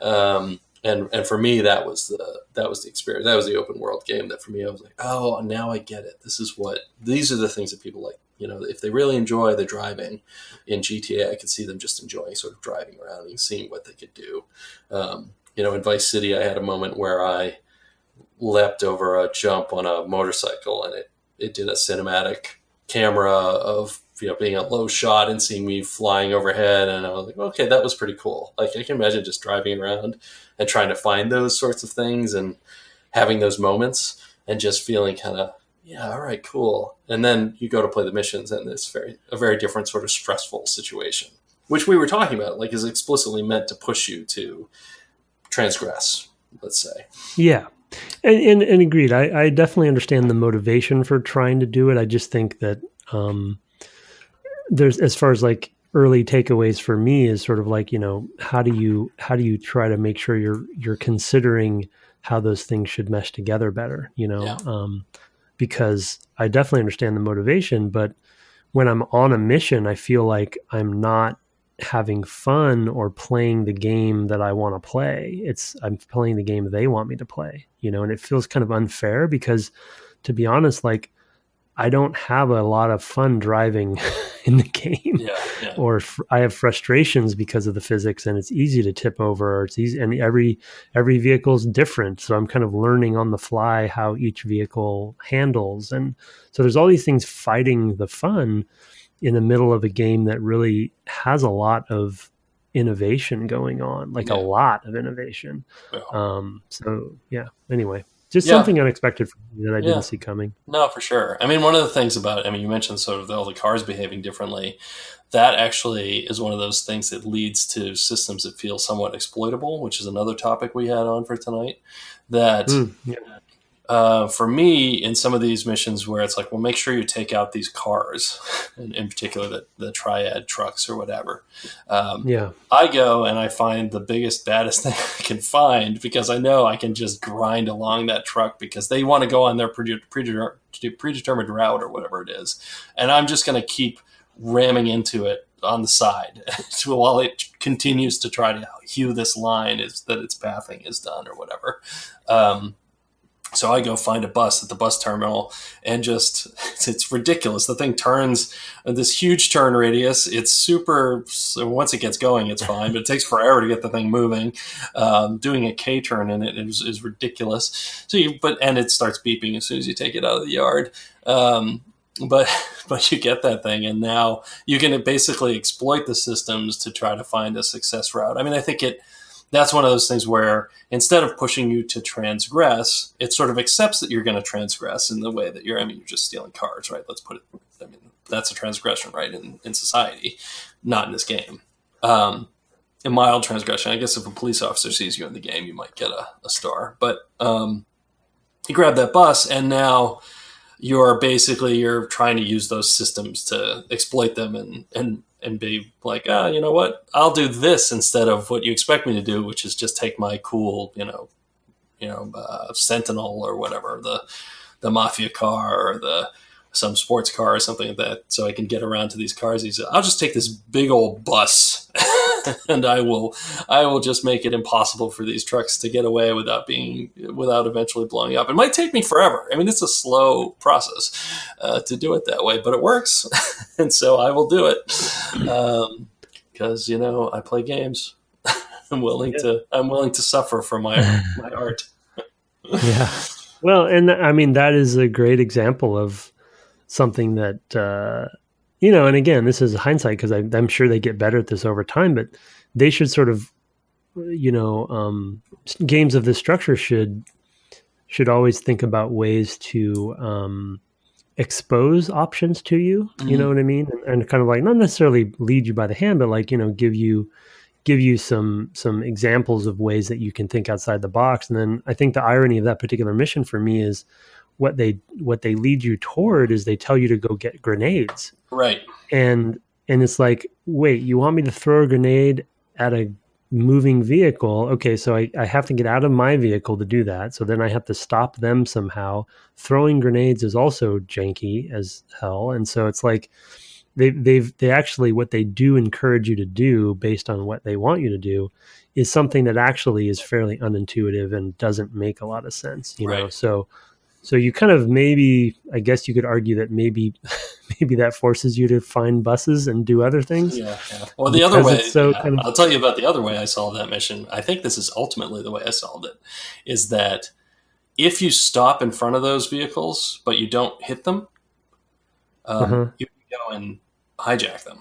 And for me, that was the experience. That was the open world game that for me, I was like, oh, now I get it. These are the things that people like. If they really enjoy the driving in GTA, I could see them just enjoying sort of driving around and seeing what they could do. In Vice City, I had a moment where I leapt over a jump on a motorcycle and it did a cinematic camera of, being a low shot and seeing me flying overhead. And I was like, okay, that was pretty cool. Like, I can imagine just driving around and trying to find those sorts of things and having those moments and just feeling kind of, yeah, all right, cool. And then you go to play the missions and it's a very different sort of stressful situation, which we were talking about, like, is explicitly meant to push you to transgress, let's say. Yeah. And agreed. I definitely understand the motivation for trying to do it. I just think that there's, as far as like early takeaways for me, is sort of like, how do you try to make sure you're considering how those things should mesh together better, because I definitely understand the motivation, but when I'm on a mission, I feel like I'm not having fun or playing the game that I want to play. I'm playing the game they want me to play, and it feels kind of unfair because, to be honest, like, I don't have a lot of fun driving in the game, or I have frustrations because of the physics, and it's easy to tip over. Or it's easy, and every vehicle is different, so I'm kind of learning on the fly how each vehicle handles, and so there's all these things fighting the fun in the middle of a game that really has a lot of innovation going on, like a lot of innovation. So anyway. Just something unexpected for me that I didn't see coming. No, for sure. I mean, one of the things about, you mentioned sort of all the cars behaving differently. That actually is one of those things that leads to systems that feel somewhat exploitable, which is another topic we had on for tonight. That for me, in some of these missions where it's like, well, make sure you take out these cars, in particular the triad trucks or whatever. I go and I find the biggest, baddest thing I can find because I know I can just grind along that truck because they want to go on their predetermined route or whatever it is. And I'm just going to keep ramming into it on the side while it continues to try to hew this line that its pathing is done or whatever. So I go find a bus at the bus terminal and it's ridiculous. The thing turns this huge turn radius. It's super, so once it gets going, it's fine, but it takes forever to get the thing moving. Doing a K turn in it is ridiculous. And it starts beeping as soon as you take it out of the yard. But you get that thing, and now you can basically exploit the systems to try to find a success route. I mean, I think that's one of those things where instead of pushing you to transgress, it sort of accepts that you're going to transgress in the way that you're just stealing cars, right? Let's put it, that's a transgression, right? In society, not in this game. A mild transgression, I guess if a police officer sees you in the game, you might get a star. But you grab that bus, and now you're trying to use those systems to exploit them and be like, you know what? I'll do this instead of what you expect me to do, which is just take my cool, Sentinel or whatever, the mafia car or some sports car or something like that, so I can get around to these cars. He said, I'll just take this big old bus and I will just make it impossible for these trucks to get away without eventually blowing up. It might take me forever. I mean, it's a slow process to do it that way, but it works. And so I will do it because, I play games. I'm willing to suffer for my art. Yeah. Well, and I mean, that is a great example of something that, and again, this is hindsight because I'm sure they get better at this over time, but they should sort of, games of this structure should always think about ways to expose options to you, you know what I mean? And kind of like, not necessarily lead you by the hand, but like, give you some examples of ways that you can think outside the box. And then I think the irony of that particular mission for me is what they lead you toward is they tell you to go get grenades. Right. And it's like, wait, you want me to throw a grenade at a moving vehicle? Okay, so I have to get out of my vehicle to do that. So then I have to stop them somehow. Throwing grenades is also janky as hell. And so it's like they actually, what they do encourage you to do based on what they want you to do is something that actually is fairly unintuitive and doesn't make a lot of sense, you know? So you kind of I guess you could argue that maybe that forces you to find buses and do other things. Yeah. Well, the other way, I'll tell you about the other way I solved that mission. I think this is ultimately the way I solved it, is that if you stop in front of those vehicles, but you don't hit them, you can go and hijack them.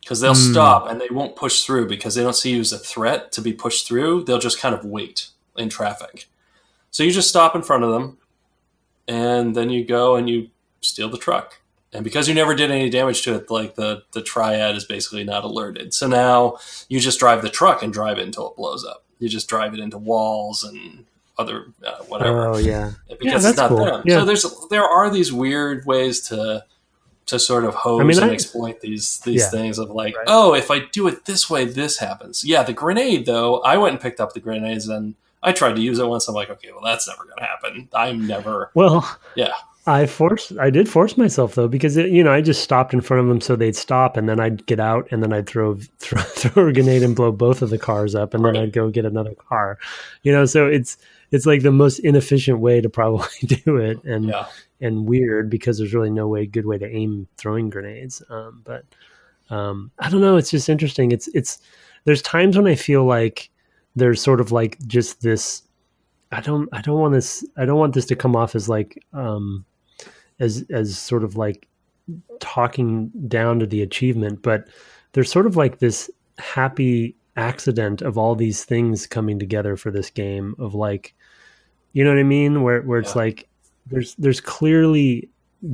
Because they'll stop and they won't push through because they don't see you as a threat to be pushed through. They'll just kind of wait in traffic. So you just stop in front of them, and then you go and you steal the truck. And because you never did any damage to it, like the triad is basically not alerted. So now you just drive the truck and drive it until it blows up. You just drive it into walls and other whatever. Oh, yeah. Because it's not them. Yeah. So there are these weird ways to sort of hose and exploit these things of like, oh, if I do it this way, this happens. Yeah, the grenade, though, I went and picked up the grenades and I tried to use it once. I'm like, okay, well, that's never going to happen. I'm never... Well, yeah. I did force myself, though, because, I just stopped in front of them so they'd stop, and then I'd get out, and then I'd throw a grenade and blow both of the cars up, and then I'd go get another car. So it's like the most inefficient way to probably do it, and weird because there's really no good way to aim throwing grenades. But I don't know. It's just interesting. There's times when I feel like there's sort of like just this. I don't want this to come off as like as sort of like talking down to the achievement, but there's sort of like this happy accident of all these things coming together for this game of like, you know what I mean? Where it's like, there's clearly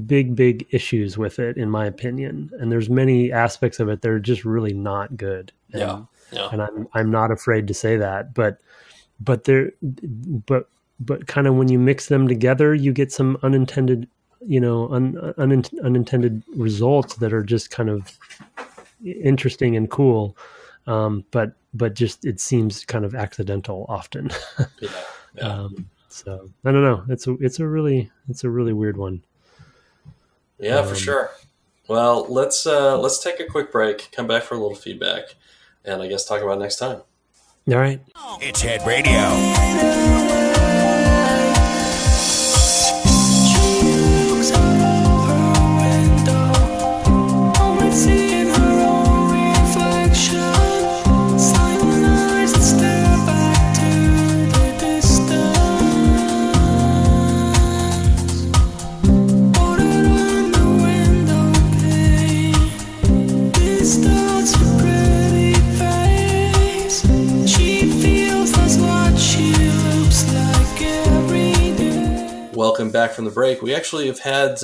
big issues with it, in my opinion. And there's many aspects of it that are just really not good. And, and I'm not afraid to say that, but kind of when you mix them together, you get some unintended, unintended results that are just kind of interesting and cool. But just, it seems kind of accidental often. So I don't know. It's a really weird one. Yeah, for sure. Well, let's take a quick break, come back for a little feedback, and I guess talk about it next time. All right. It's Head Radio. Welcome back from the break. We actually have had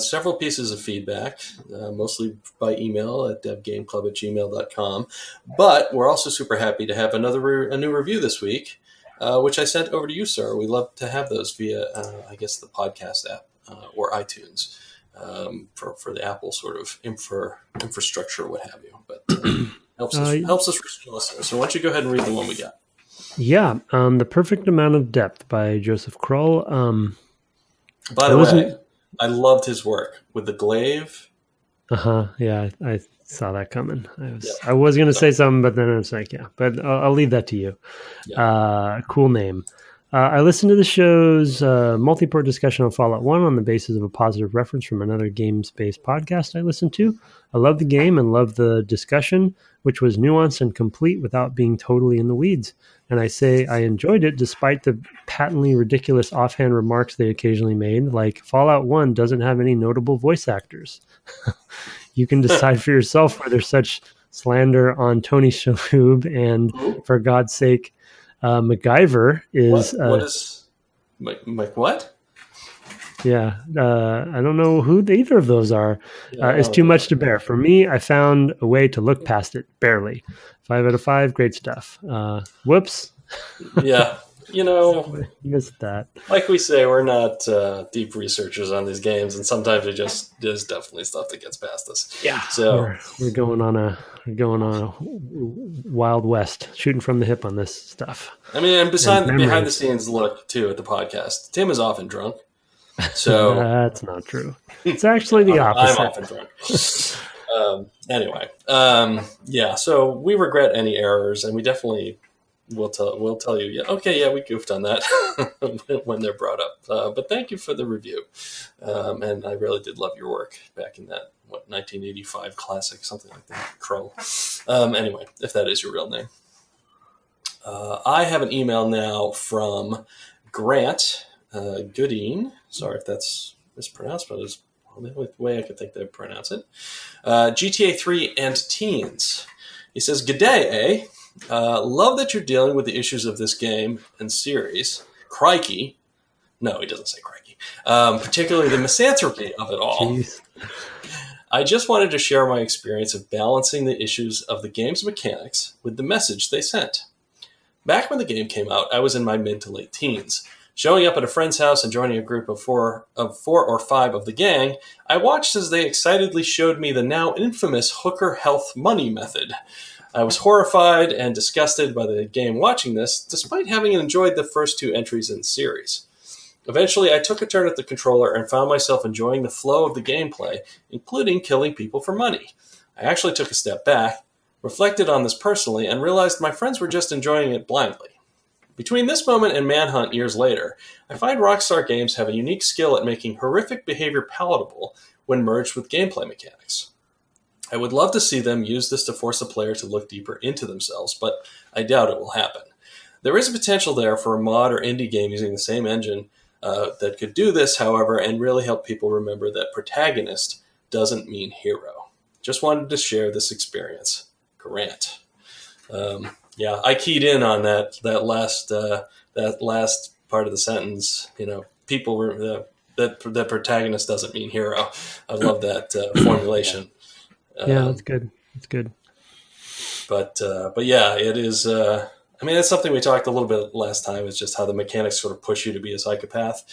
several pieces of feedback, mostly by email at devgameclub@gmail.com. But we're also super happy to have a new review this week, which I sent over to you, sir. We love to have those via, I guess, the podcast app or iTunes for the Apple sort of infrastructure, what have you. But helps us reach the listeners. So why don't you go ahead and read the one we got? Yeah, The Perfect Amount of Depth by Joseph Krull. By the way, I loved his work with the glaive. Yeah, I saw that coming. I was going to say something, but then I was like, yeah. But I'll leave that to you. Yeah. Cool name. I listened to the show's multi-part discussion on Fallout 1 on the basis of a positive reference from another games-based podcast I listened to. I love the game and love the discussion, which was nuanced and complete without being totally in the weeds. And I say I enjoyed it despite the patently ridiculous offhand remarks they occasionally made, like Fallout 1 doesn't have any notable voice actors. You can decide for yourself whether such slander on Tony Shalhoub and, for God's sake, MacGyver is... What is... what? Yeah, I don't know who either of those are. It's too much to bear. For me, I found a way to look past it, barely. 5 out of 5, great stuff. Whoops. Yeah, missed that. Like we say, we're not deep researchers on these games, and sometimes there's definitely stuff that gets past us. Yeah, so we're going on a Wild West, shooting from the hip on this stuff. I mean, and behind the scenes look too at the podcast, Tim is often drunk. So that's not true. It's actually the opposite. I'm often drunk. Anyway, yeah. So we regret any errors, and we definitely will tell you. Yeah, okay, yeah, we goofed on that when they're brought up. But thank you for the review, and I really did love your work back in that 1985 classic, something like that. Krull. Anyway, if that is your real name, I have an email now from Grant Goodine. Sorry if that's mispronounced, but the only way I could think they'd pronounce it. GTA 3 and teens. He says, "Good day, eh? Love that you're dealing with the issues of this game and series. Crikey." No, he doesn't say crikey. Particularly the misanthropy of it all. Jeez. I just wanted to share my experience of balancing the issues of the game's mechanics with the message they sent. Back when the game came out, I was in my mid to late teens. Showing up at a friend's house and joining a group of four or five of the gang, I watched as they excitedly showed me the now infamous hooker health money method. I was horrified and disgusted by the game watching this, despite having enjoyed the first two entries in the series. Eventually, I took a turn at the controller and found myself enjoying the flow of the gameplay, including killing people for money. I actually took a step back, reflected on this personally, and realized my friends were just enjoying it blindly. Between this moment and Manhunt years later, I find Rockstar Games have a unique skill at making horrific behavior palatable when merged with gameplay mechanics. I would love to see them use this to force a player to look deeper into themselves, but I doubt it will happen. There is a potential there for a mod or indie game using the same engine that could do this, however, and really help people remember that protagonist doesn't mean hero. Just wanted to share this experience. Grant. Yeah, I keyed in on that last part of the sentence. You know, people were that protagonist doesn't mean hero. I love that formulation. Yeah, that's good. That's good. But yeah, it is. I mean, it's something we talked a little bit last time. Is just how the mechanics sort of push you to be a psychopath,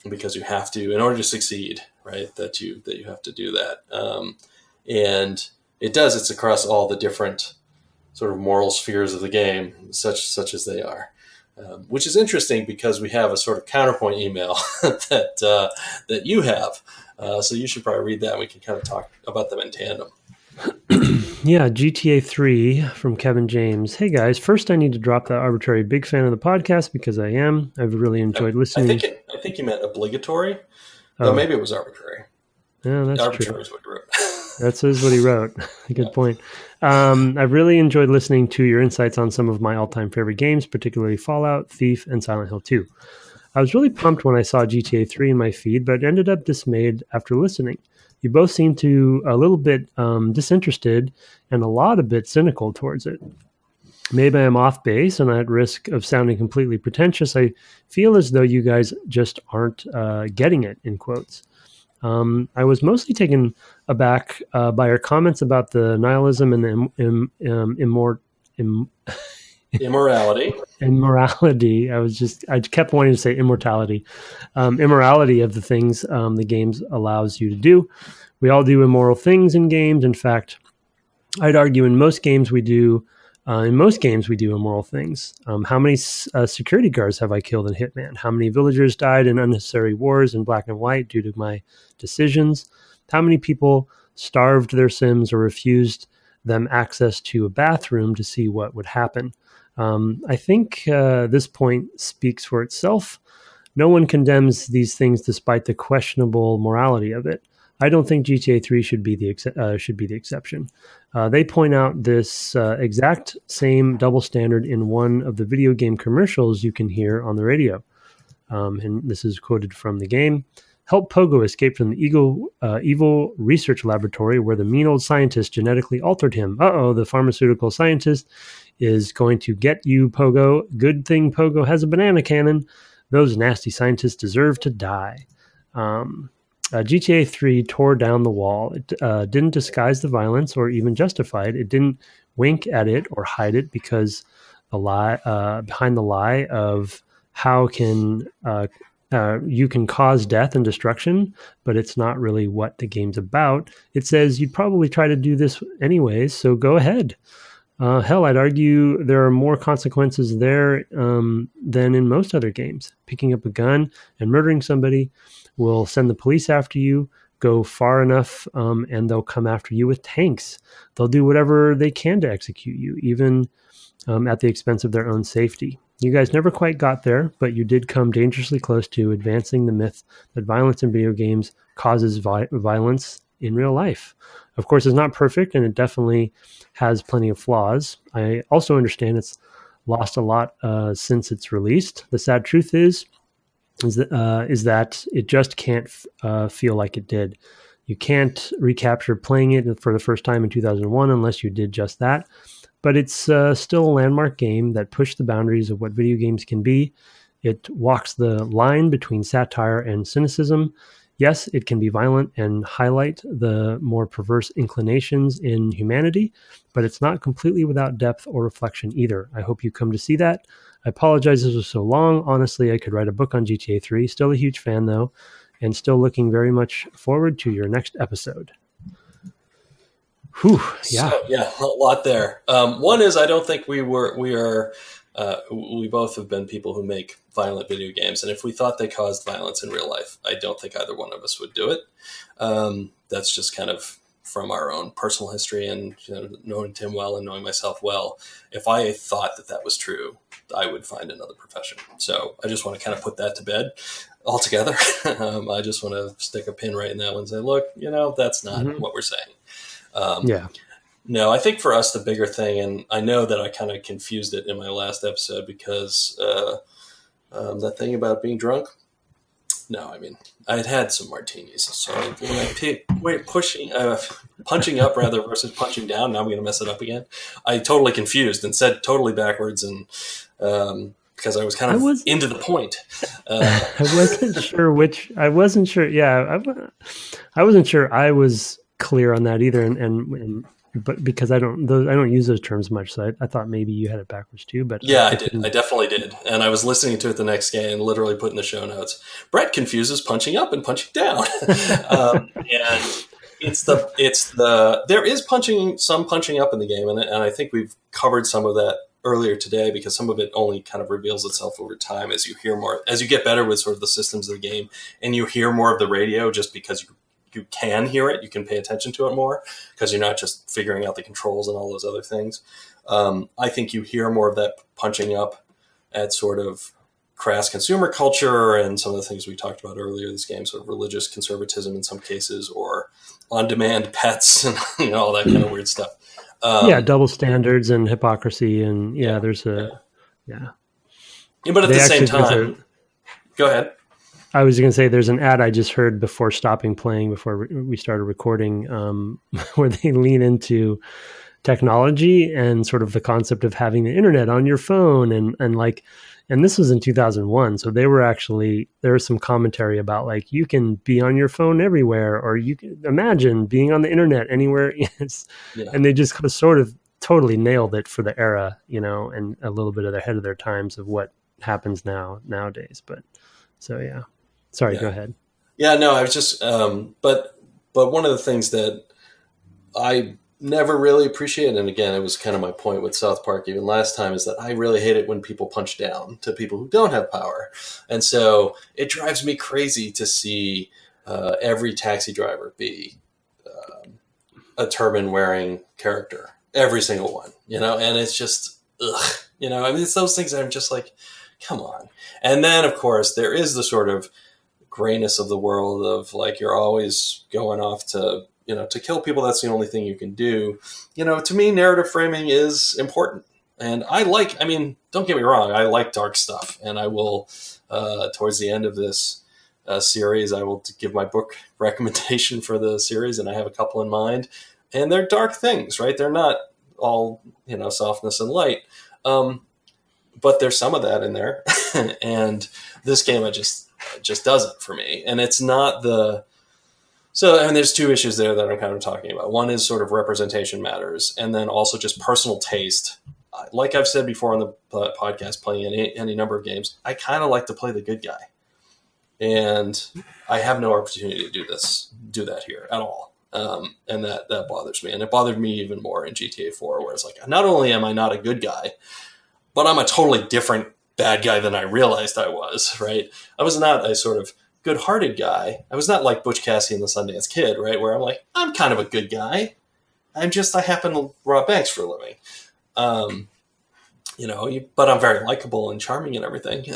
because you have to, in order to succeed, right? That you have to do that, and it does. It's across all the different sort of moral spheres of the game, such as they are, which is interesting because we have a sort of counterpoint email that you have. So you should probably read that, and we can kind of talk about them in tandem. Yeah, GTA 3 from Kevin James. Hey guys, first I need to drop that arbitrary big fan of the podcast because I am. I've really enjoyed listening. I think you meant obligatory. No, maybe it was arbitrary. Yeah, that's arbitrary true. Is what you wrote. That's what he wrote. Good point. I've really enjoyed listening to your insights on some of my all-time favorite games, particularly Fallout, Thief, and Silent Hill 2. I was really pumped when I saw GTA 3 in my feed, but ended up dismayed after listening. You both seem to a little bit disinterested and a bit cynical towards it. Maybe I'm off base and at risk of sounding completely pretentious. I feel as though you guys just aren't getting it, in quotes. I was mostly taken aback by your comments about the nihilism and the immorality. Immorality. I kept wanting to say immortality. Immorality of the things the games allows you to do. We all do immoral things in games. In fact, I'd argue in most games we do immoral things. How many security guards have I killed in Hitman? How many villagers died in unnecessary wars in Black and White due to my decisions? How many people starved their Sims or refused them access to a bathroom to see what would happen? I think this point speaks for itself. No one condemns these things despite the questionable morality of it. I don't think GTA 3 should be the exception. They point out this exact same double standard in one of the video game commercials you can hear on the radio. And this is quoted from the game. Help Pogo escape from the evil research laboratory where the mean old scientist genetically altered him. Uh-oh, the pharmaceutical scientist is going to get you, Pogo. Good thing Pogo has a banana cannon. Those nasty scientists deserve to die. GTA 3 tore down the wall. It didn't disguise the violence or even justify it. It didn't wink at it or hide it because behind the lie of how can you can cause death and destruction, but it's not really what the game's about. It says you'd probably try to do this anyways, so go ahead. Hell, I'd argue there are more consequences there than in most other games. Picking up a gun and murdering somebody will send the police after you. Go far enough, and they'll come after you with tanks. They'll do whatever they can to execute you, even at the expense of their own safety. You guys never quite got there, but you did come dangerously close to advancing the myth that violence in video games causes violence in real life. Of course, it's not perfect, and it definitely has plenty of flaws. I also understand it's lost a lot since it's released. The sad truth is, is that it just can't feel like it did. You can't recapture playing it for the first time in 2001 unless you did just that. But it's still a landmark game that pushed the boundaries of what video games can be. It walks the line between satire and cynicism. Yes, it can be violent and highlight the more perverse inclinations in humanity, but it's not completely without depth or reflection either. I hope you come to see that. I apologize this was so long. Honestly, I could write a book on GTA 3. Still a huge fan, though, and still looking very much forward to your next episode. Whew, yeah. So, yeah, a lot there. One is I don't think we both have been people who make violent video games. And if we thought they caused violence in real life, I don't think either one of us would do it. That's just kind of from our own personal history and knowing Tim well and knowing myself well. If I thought that was true, I would find another profession. So I just want to kind of put that to bed altogether. I just want to stick a pin right in that one and say, look, that's not what we're saying. No, I think for us, the bigger thing, and I know that I kind of confused it in my last episode because that thing about being drunk. No, I mean, I had some martinis. So punching up rather versus punching down. Now I'm going to mess it up again. I totally confused and said totally backwards. And because I was kind of into the point. I wasn't sure which. I wasn't sure. Yeah, I wasn't sure I was clear on that either. But because I don't use those terms much, so I thought maybe you had it backwards too. But yeah, I did. I definitely did. And I was listening to it the next day and literally put in the show notes. Brett confuses punching up and punching down, and there is some punching up in the game, and I think we've covered some of that earlier today because some of it only kind of reveals itself over time as you hear more, as you get better with sort of the systems of the game, and you hear more of the radio just because you can hear it, you can pay attention to it more because you're not just figuring out the controls and all those other things. I think you hear more of that punching up at sort of crass consumer culture and some of the things we talked about earlier in this game, sort of religious conservatism in some cases, or on-demand pets and all that kind of weird stuff. Double standards and hypocrisy, and there's a But at the same time, go ahead. I was going to say there's an ad I just heard before stopping playing, before we started recording, where they lean into technology and sort of the concept of having the internet on your phone. And this was in 2001. So there was some commentary about like, you can be on your phone everywhere, or you can imagine being on the internet anywhere. And they just sort of totally nailed it for the era, and a little bit ahead of their times of what happens nowadays. But so, yeah. Sorry, go ahead. Yeah, no, I was just, but one of the things that I never really appreciated, and again, it was kind of my point with South Park even last time, is that I really hate it when people punch down to people who don't have power. And so it drives me crazy to see every taxi driver be a turban-wearing character, every single one, and it's just, ugh, I mean, it's those things that I'm just like, come on. And then, of course, there is the sort of grayness of the world of like, you're always going off to, to kill people. That's the only thing you can do. To me, narrative framing is important. And don't get me wrong, I like dark stuff. And I will, towards the end of this series, I will give my book recommendation for the series. And I have a couple in mind. And they're dark things, right? They're not all, softness and light. But there's some of that in there. And this game, it just doesn't for me. And it's not there's two issues there that I'm kind of talking about. One is sort of representation matters. And then also just personal taste. Like I've said before on the podcast, playing any number of games, I kind of like to play the good guy. And I have no opportunity to do that here at all. And that bothers me. And it bothered me even more in GTA 4, where it's like, not only am I not a good guy, but I'm a totally different bad guy than I realized I was, right? I was not a sort of good-hearted guy. I was not like Butch Cassidy and the Sundance Kid, right? Where I'm like, I'm kind of a good guy. I happen to rob banks for a living. But I'm very likable and charming and everything.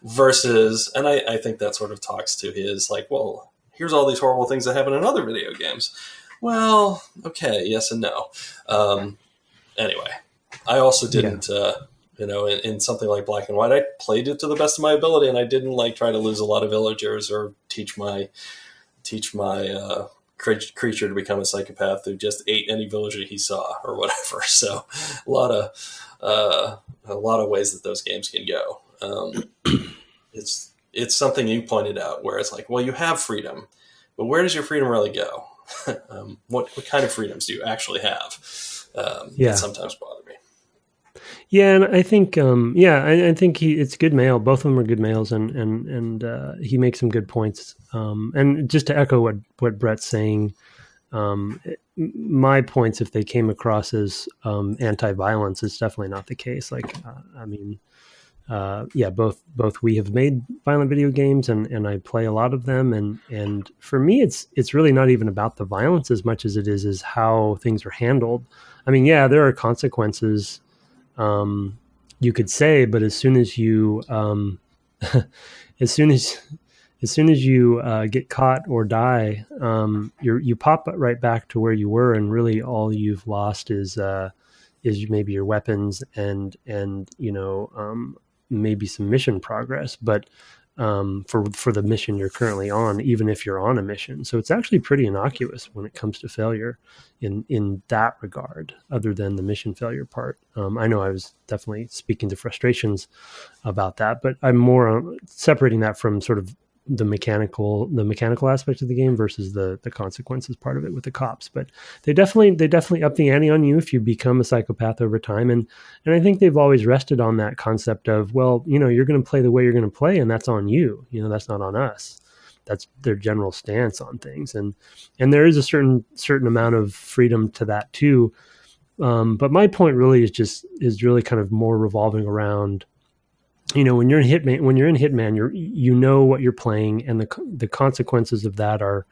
Versus, and I think that sort of talks to his like, well, here's all these horrible things that happen in other video games. Well, okay, yes and no. Anyway, I also didn't in something like Black and White, I played it to the best of my ability, and I didn't like try to lose a lot of villagers or teach my creature to become a psychopath who just ate any villager he saw or whatever. So a lot of ways that those games can go. It's something you pointed out where it's like, well, you have freedom, but where does your freedom really go? What kind of freedoms do you actually have? That sometimes bother me. Yeah, and I think, I think it's good mail. Both of them are good mails, and he makes some good points. And just to echo what Brett's saying, my points, if they came across as anti-violence, is definitely not the case. Like, both we have made violent video games, and I play a lot of them, and for me, it's really not even about the violence as much as it is how things are handled. I mean, yeah, there are consequences. You could say, but as soon as you, as soon as you get caught or die, you pop right back to where you were, and really all you've lost is maybe your weapons and maybe some mission progress, but for the mission you're currently on, even if you're on a mission. So it's actually pretty innocuous when it comes to failure in that regard, other than the mission failure part. I know I was definitely speaking to frustrations about that, but I'm more separating that from sort of the mechanical aspect of the game versus the consequences part of it with the cops. But they definitely up the ante on you if you become a psychopath over time. And I think they've always rested on that concept of, well, you're going to play the way you're going to play, and that's on you. That's not on us. That's their general stance on things. And there is a certain amount of freedom to that too. But my point really is really kind of more revolving around, when you're in Hitman, you know what you're playing, and the consequences of that are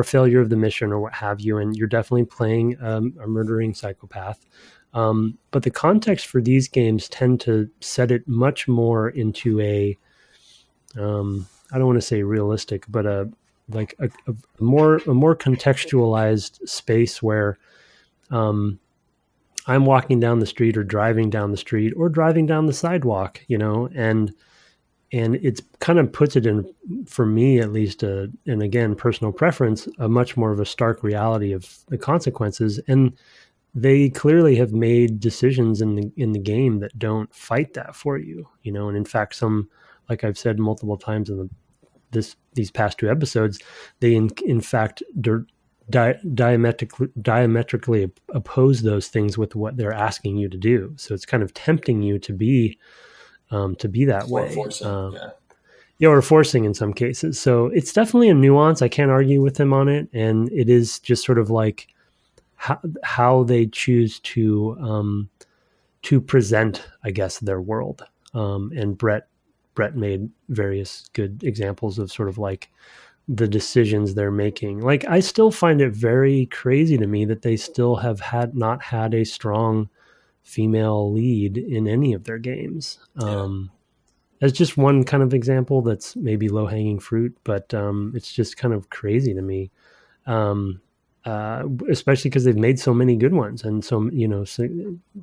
failure of the mission or what have you, and you're definitely playing a murdering psychopath. But the context for these games tend to set it much more into a, I don't want to say realistic, but a more contextualized space where, I'm walking down the street or driving down the street or driving down the sidewalk, and it's kind of puts it in, for me at least, and again, personal preference, a much more of a stark reality of the consequences. And they clearly have made decisions in the game that don't fight that for you, and in fact, some, like I've said multiple times in these past two episodes, they in fact diametrically oppose those things with what they're asking you to do. So it's kind of tempting you to be that way. Forcing, or forcing in some cases. So it's definitely a nuance. I can't argue with them on it. And it is just sort of like how they choose to present, I guess, their world. And Brett made various good examples of sort of like the decisions they're making. Like, I still find it very crazy to me that they still have not had a strong female lead in any of their games. As just one kind of example that's maybe low hanging fruit, but it's just kind of crazy to me. Especially because they've made so many good ones, and so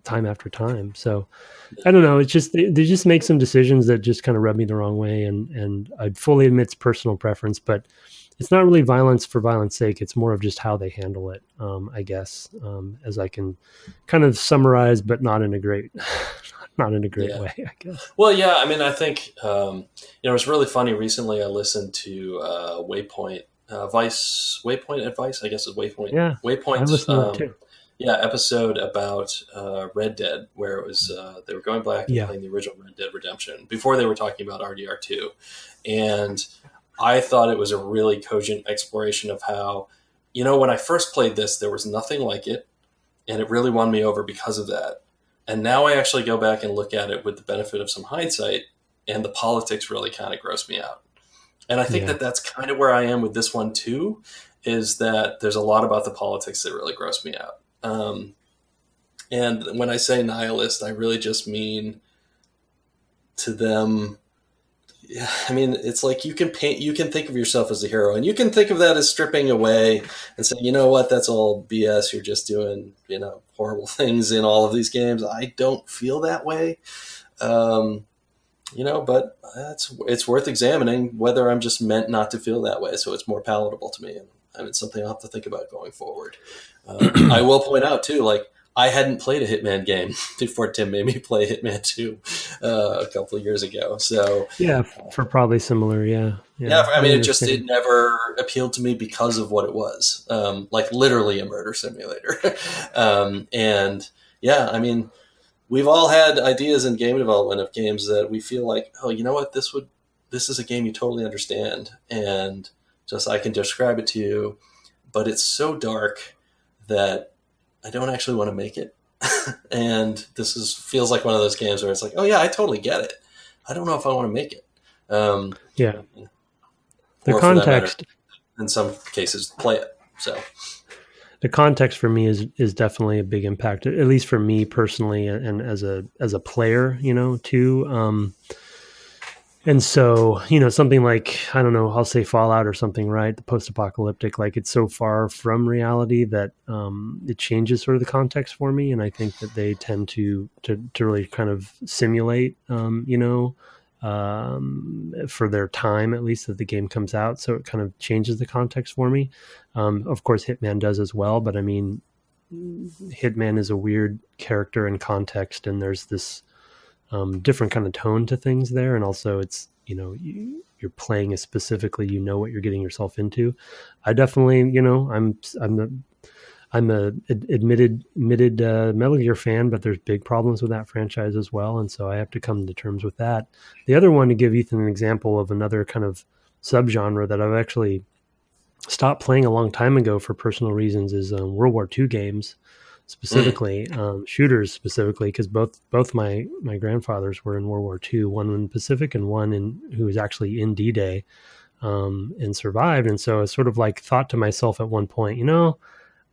time after time. So I don't know. It's just they just make some decisions that just kind of rub me the wrong way, and I'd fully admit it's personal preference, but it's not really violence for violence sake. It's more of just how they handle it, I guess, as I can kind of summarize, but not in a great way, I guess. Well, yeah. I mean, I think it was really funny. Recently, I listened to Waypoint Advice, I guess is Waypoint. Yeah, Waypoint. Episode about Red Dead, where it was they were going back and playing the original Red Dead Redemption before they were talking about RDR2, and I thought it was a really cogent exploration of how, when I first played this, there was nothing like it, and it really won me over because of that. And now I actually go back and look at it with the benefit of some hindsight, and the politics really kind of gross me out. And I think that that's kind of where I am with this one too, is that there's a lot about the politics that really gross me out. And when I say nihilist, I really just mean to them, it's like you can think of yourself as a hero, and you can think of that as stripping away and saying, you know what, that's all BS. You're just doing, horrible things in all of these games. I don't feel that way. But it's worth examining whether I'm just meant not to feel that way, so it's more palatable to me, and it's something I'll have to think about going forward. I will point out too, like, I hadn't played a Hitman game before Tim made me play Hitman 2 a couple of years ago. So yeah, for probably similar, yeah. I mean, it never appealed to me because of what it was, like literally a murder simulator. And yeah, I mean, we've all had ideas in game development of games that we feel like, oh, you know what, this is a game you totally understand, and just I can describe it to you, but it's so dark that I don't actually want to make it. And feels like one of those games where it's like, oh yeah, I totally get it. I don't know if I want to make it. Yeah. The context, in some cases, play it. So the context for me is definitely a big impact, at least for me personally, and as a player, too. And so, something like, I don't know, I'll say Fallout or something, right? The post-apocalyptic, like, it's so far from reality that it changes sort of the context for me. And I think that they tend to really kind of simulate, for their time, at least, that the game comes out. So it kind of changes the context for me. Of course, Hitman does as well. But I mean, Hitman is a weird character and context, and there's this different kind of tone to things there. And also it's, you're playing it specifically, what you're getting yourself into. I definitely, I'm a admitted Metal Gear fan, but there's big problems with that franchise as well. And so I have to come to terms with that. The other one, to give Ethan an example of another kind of subgenre that I've actually stopped playing a long time ago for personal reasons, is World War II games. Specifically, shooters specifically, because both my grandfathers were in World War II, one in Pacific and one who was actually in D-Day, and survived. And so I sort of like thought to myself at one point,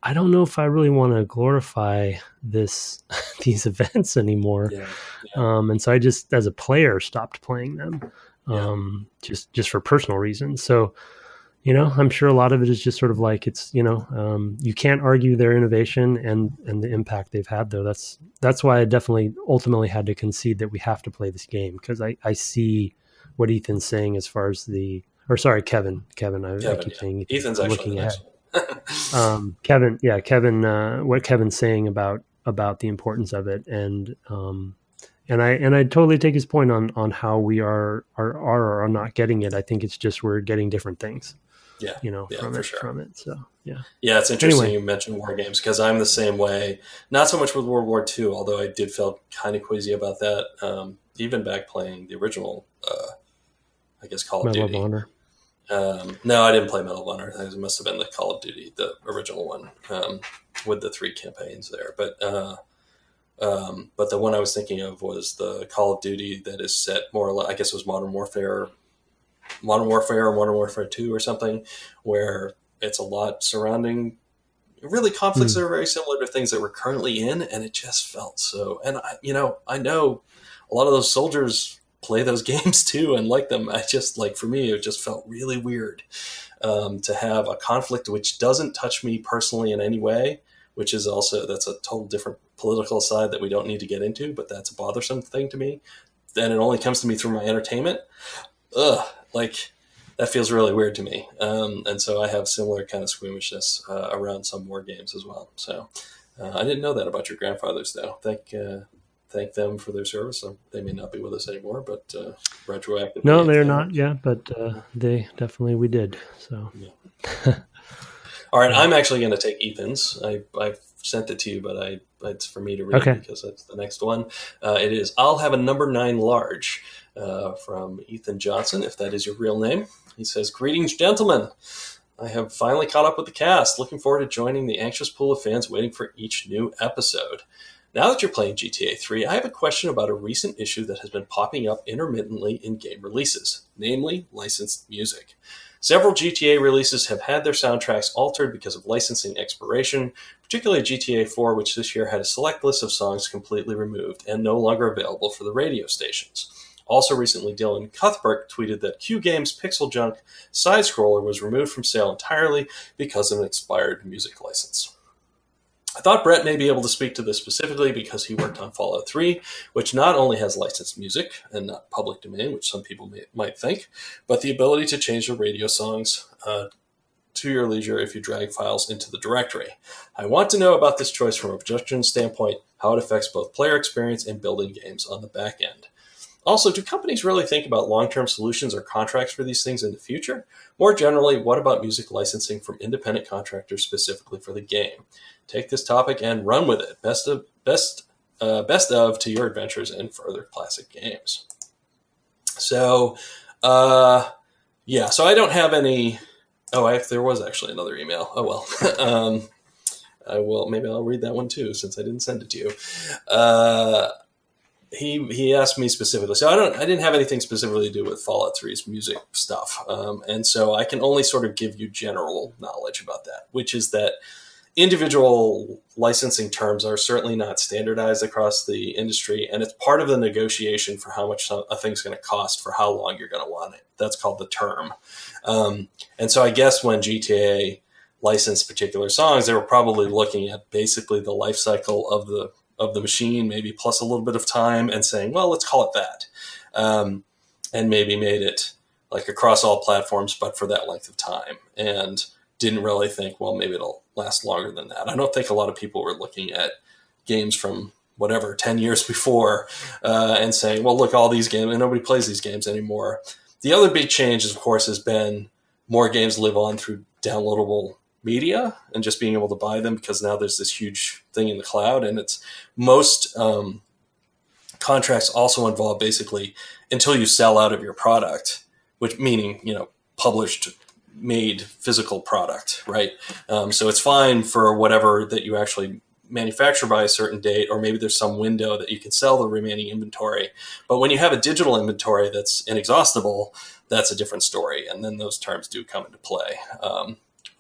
I don't know if I really want to glorify these events anymore. Yeah. And so I just, as a player, stopped playing them, just for personal reasons. So, I'm sure a lot of it is just sort of like, it's, you can't argue their innovation and the impact they've had, though. That's why I definitely ultimately had to concede that we have to play this game, because I see what Ethan's saying as far as Kevin. I keep saying Ethan's actually looking ahead. Kevin, what Kevin's saying about the importance of it, and I totally take his point on how we are not getting it. I think it's just we're getting different things. From it. So it's interesting you mentioned war games, because I'm the same way. Not so much with World War II, although I did feel kind of queasy about that. Even back playing the original, I guess Call of Duty. Medal of Honor. No, I didn't play Medal of Honor. It must have been the Call of Duty, the original one, with the 3 campaigns there. But the one I was thinking of was the Call of Duty that is set more or less, I guess it was Modern Warfare or Modern Warfare 2 or something, where it's a lot surrounding really conflicts that are very similar to things that we're currently in, and it just felt so. And I know a lot of those soldiers play those games too and like them. I just, like, for me, it just felt really weird to have a conflict which doesn't touch me personally in any way, which is also, that's a total different political side that we don't need to get into, but that's a bothersome thing to me. Then it only comes to me through my entertainment. Like, that feels really weird to me. And so I have similar kind of squeamishness around some war games as well. So I didn't know that about your grandfathers, though. Thank them for their service. They may not be with us anymore, but retroactively. No, they're not. Yeah, but we did. So. Yeah. All right, I'm actually going to take Ethan's. I've sent it to you, but it's for me to read because that's the next one. It is, I'll have a number 9 large from Ethan Johnson, if that is your real name. He says, "Greetings, gentlemen. I have finally caught up with the cast. Looking forward to joining the anxious pool of fans waiting for each new episode. Now that you're playing GTA 3, I have a question about a recent issue that has been popping up intermittently in game releases, namely licensed music. Several GTA releases have had their soundtracks altered because of licensing expiration, particularly GTA 4, which this year had a select list of songs completely removed and no longer available for the radio stations. Also recently, Dylan Cuthbert tweeted that Q Games' Pixel Junk side-scroller was removed from sale entirely because of an expired music license. I thought Brett may be able to speak to this specifically because he worked on Fallout 3, which not only has licensed music and not public domain, which some people might think, but the ability to change the radio songs to your leisure if you drag files into the directory. I want to know about this choice from a production standpoint, how it affects both player experience and building games on the back end. Also, do companies really think about long-term solutions or contracts for these things in the future? More generally, what about music licensing from independent contractors specifically for the game? Take this topic and run with it. Best of to your adventures in further classic games. So, yeah. So I don't have any. Oh, there was actually another email. Oh well. I will. Maybe I'll read that one too, since I didn't send it to you. He asked me specifically, so I didn't have anything specifically to do with Fallout 3's music stuff, and so I can only sort of give you general knowledge about that, which is that individual licensing terms are certainly not standardized across the industry, and it's part of the negotiation for how much a thing's going to cost for how long you're going to want it. That's called the term, and so I guess when GTA licensed particular songs, they were probably looking at basically the life cycle of the machine, maybe plus a little bit of time, and saying, well, let's call it that. And maybe made it like across all platforms, but for that length of time, and didn't really think, well, maybe it'll last longer than that. I don't think a lot of people were looking at games from whatever, 10 years before, and saying, well, look, all these games, and nobody plays these games anymore. The other big change, of course, has been more games live on through downloadable media and just being able to buy them, because now there's this huge thing in the cloud, and it's most contracts also involve basically until you sell out of your product, which meaning, published, made physical product, right? So it's fine for whatever that you actually manufacture by a certain date, or maybe there's some window that you can sell the remaining inventory. But when you have a digital inventory that's inexhaustible, that's a different story. And then those terms do come into play.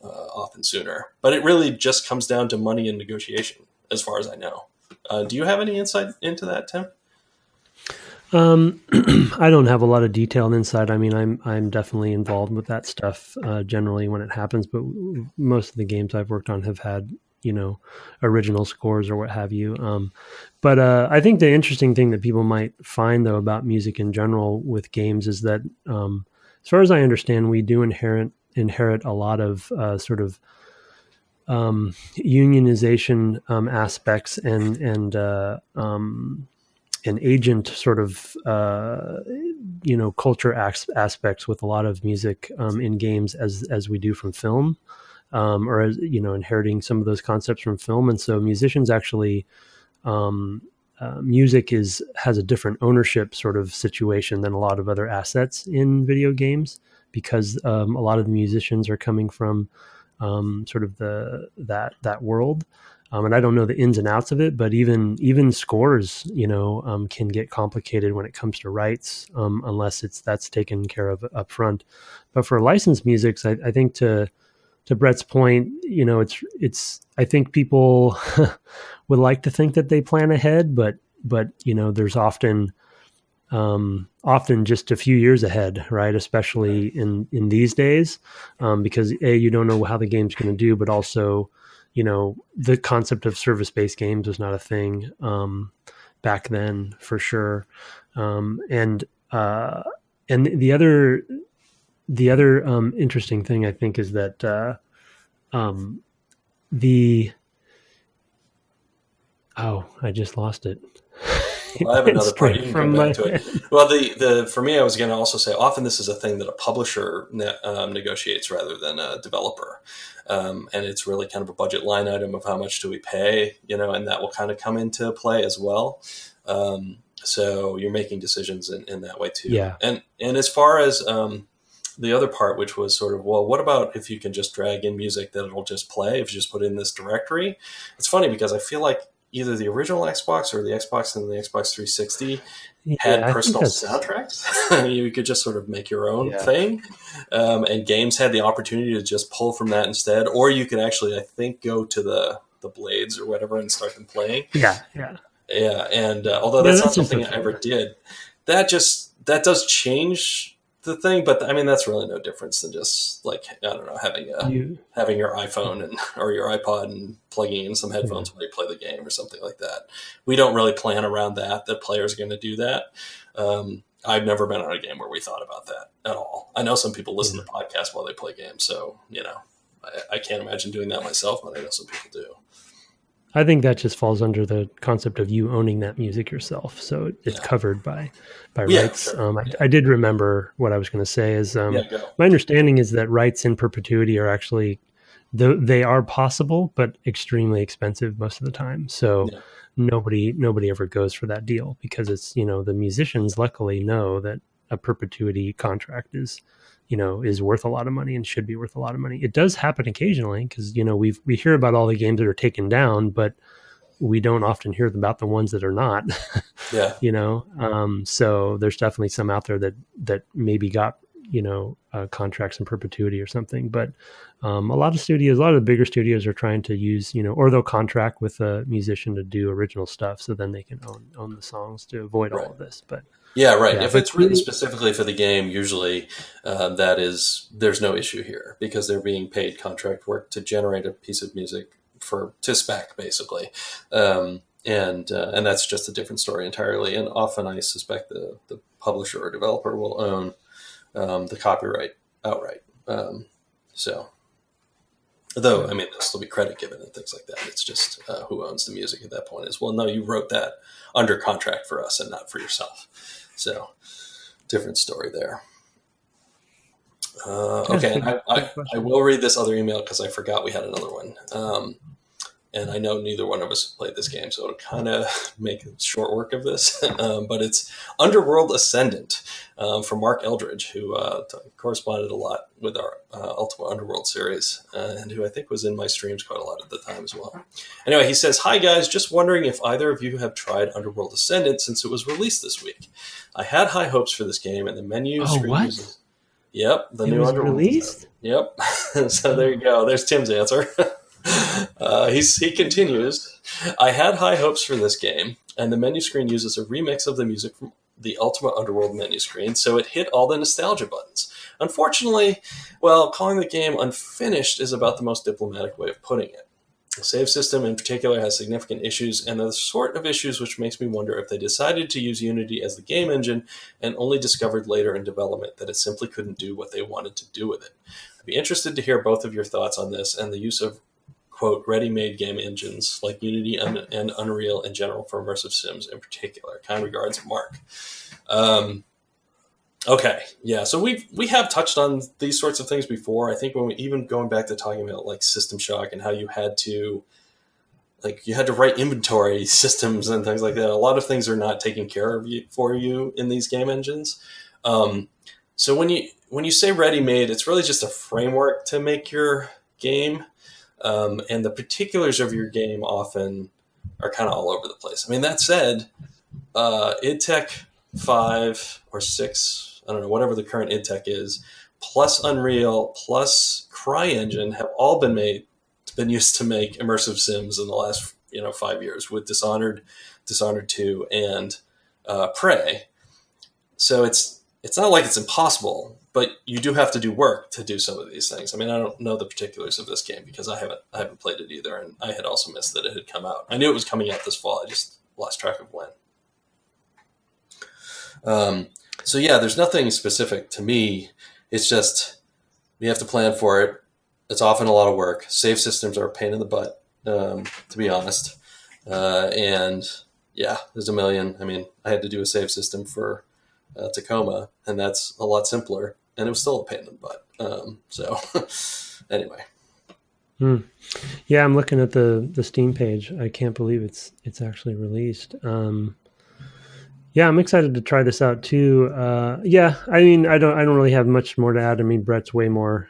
Often sooner. But it really just comes down to money and negotiation, as far as I know. Do you have any insight into that, Tim? I don't have a lot of detailed insight. I mean, I'm definitely involved with that stuff generally when it happens, but most of the games I've worked on have had, original scores or what have you. But I think the interesting thing that people might find, though, about music in general with games is that, as far as I understand, we do inherit a lot of sort of unionization aspects and agent sort of culture aspects with a lot of music in games as we do from film, or as inheriting some of those concepts from film. And so musicians actually music has a different ownership sort of situation than a lot of other assets in video games, because a lot of the musicians are coming from sort of that world. And I don't know the ins and outs of it, but even scores, can get complicated when it comes to rights, unless that's taken care of up front. But for licensed music, I think to Brett's point, it's I think people would like to think that they plan ahead, but there's often just a few years ahead, right? Especially in these days, because you don't know how the game's going to do, but also, the concept of service-based games was not a thing back then, for sure. And the other interesting thing, I think, is that I just lost it. Well, I have another part. You can come back to it. Well, for me, I was going to also say, often this is a thing that a publisher negotiates rather than a developer. And it's really kind of a budget line item of how much do we pay, and that will kind of come into play as well. So you're making decisions in that way too. Yeah. And as far as the other part, which was sort of, well, what about if you can just drag in music that it'll just play if you just put in this directory? It's funny because I feel like either the original Xbox or the Xbox and the Xbox 360 had personal soundtracks. You could just sort of make your own thing. And games had the opportunity to just pull from that instead. Or you could actually, I think, go to the Blades or whatever and start them playing. Yeah. And although that's not something I ever did, that does change the thing, but I mean, that's really no difference than just like, I don't know, having your iPhone or your iPod and plugging in some headphones while you play the game or something like that. We don't really plan around that players are going to do that. I've never been on a game where we thought about that at all. I know some people listen to podcasts while they play games, so, I can't imagine doing that myself, but I know some people do. I think that just falls under the concept of you owning that music yourself. So it's covered by rights. Sure. I did remember what I was going to say is my understanding is that rights in perpetuity are actually, they are possible, but extremely expensive most of the time. So nobody ever goes for that deal because it's, the musicians luckily know that a perpetuity contract is worth a lot of money and should be worth a lot of money. It does happen occasionally because, we hear about all the games that are taken down, but we don't often hear about the ones that are not. So there's definitely some out there that maybe got, contracts in perpetuity or something. But a lot of the bigger studios are trying to use, or they'll contract with a musician to do original stuff. So then they can own the songs to avoid all of this. But yeah, right. Yeah, if it's written specifically for the game, usually there's no issue here because they're being paid contract work to generate a piece of music to spec, basically. And that's just a different story entirely. And often I suspect the publisher or developer will own the copyright outright. Though, I mean, there'll still be credit given and things like that. It's just who owns the music at that point is, well, no, you wrote that under contract for us and not for yourself. So, different story there. Okay, and I will read this other email because I forgot we had another one. And I know neither one of us have played this game, so it'll kind of make short work of this. But it's Underworld Ascendant from Mark Eldridge, who corresponded a lot with our Ultimate Underworld series, and who I think was in my streams quite a lot at the time as well. Anyway, he says, "Hi guys, just wondering if either of you have tried Underworld Ascendant since it was released this week. I had high hopes for this game, and the menu screen uses... Yep, the new Underworld released? Yep. So there you go. There's Tim's answer." He continues, "I had high hopes for this game, and the menu screen uses a remix of the music from the Ultimate Underworld menu screen, so it hit all the nostalgia buttons. Unfortunately, calling the game unfinished is about the most diplomatic way of putting it. The save system in particular has significant issues, and the sort of issues which makes me wonder if they decided to use Unity as the game engine and only discovered later in development that it simply couldn't do what they wanted to do with it. I'd be interested to hear both of your thoughts on this and the use of, quote, ready-made game engines like Unity and Unreal in general for immersive sims in particular. Kind regards, Mark." Okay, yeah, so we have touched on these sorts of things before. I think when we even going back to talking about like System Shock and how you had to write inventory systems and things like that. A lot of things are not taken care of for you in these game engines. So when you say ready-made, it's really just a framework to make your game. And the particulars of your game often are kind of all over the place. I mean, that said, id Tech 5 or 6, I don't know, whatever the current id Tech is, plus Unreal, plus CryEngine have all been used to make immersive sims in the last 5 years with Dishonored 2, and Prey. So it's not like it's impossible, but you do have to do work to do some of these things. I mean, I don't know the particulars of this game because I haven't played it either, and I had also missed that it had come out. I knew it was coming out this fall. I just lost track of when. So yeah, there's nothing specific to me. It's just you have to plan for it. It's often a lot of work. Save systems are a pain in the butt, to be honest. And yeah, there's a million. I mean, I had to do a save system for Tacoma, and that's a lot simpler, and it was still a pain in the butt. So anyway. Yeah, I'm looking at the Steam page. I can't believe it's actually released. Yeah, I'm excited to try this out too. Yeah, I mean, I don't really have much more to add. I mean, Brett's way more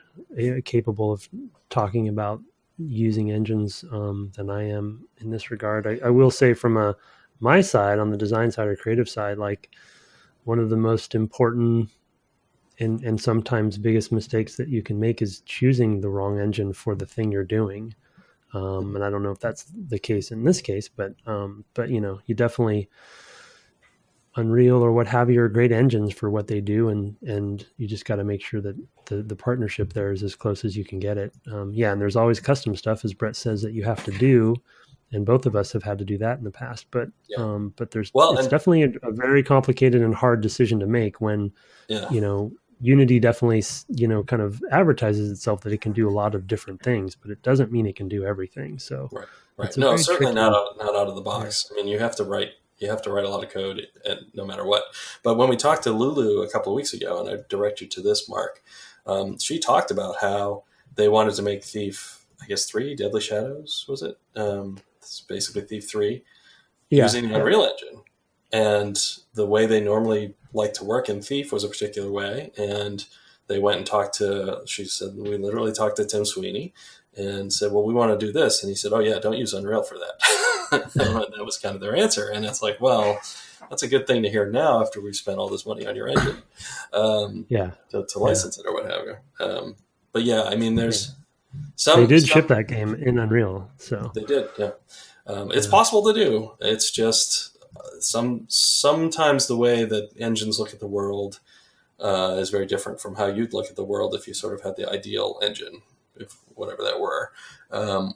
capable of talking about using engines than I am in this regard. I will say from my side, on the design side or creative side, like one of the most important and sometimes biggest mistakes that you can make is choosing the wrong engine for the thing you're doing. And I don't know if that's the case in this case, but you definitely Unreal or what have you are great engines for what they do, and you just got to make sure that the partnership there is as close as you can get it. And there's always custom stuff, as Brett says, that you have to do, and both of us have had to do that in the past. But it's definitely a very complicated and hard decision to make when Unity definitely kind of advertises itself that it can do a lot of different things, but it doesn't mean it can do everything. So right. No, certainly not out of the box. Yeah. I mean, you have to write a lot of code no matter what. But when we talked to Lulu a couple of weeks ago, and I direct you to this, Mark, she talked about how they wanted to make Thief, I guess 3, Deadly Shadows, was it? It's basically Thief 3, using the Unreal Engine. And the way they normally like to work in Thief was a particular way. And they went and she said, we literally talked to Tim Sweeney and said, well, we want to do this. And he said, oh yeah, don't use Unreal for that. That was kind of their answer. And it's like, well, that's a good thing to hear now after we've spent all this money on your engine to license it or what have you. But yeah, I mean, there's they did ship that game in Unreal. So they did. Yeah. It's possible to do. It's just sometimes the way that engines look at the world is very different from how you'd look at the world if you sort of had the ideal engine, if whatever that were,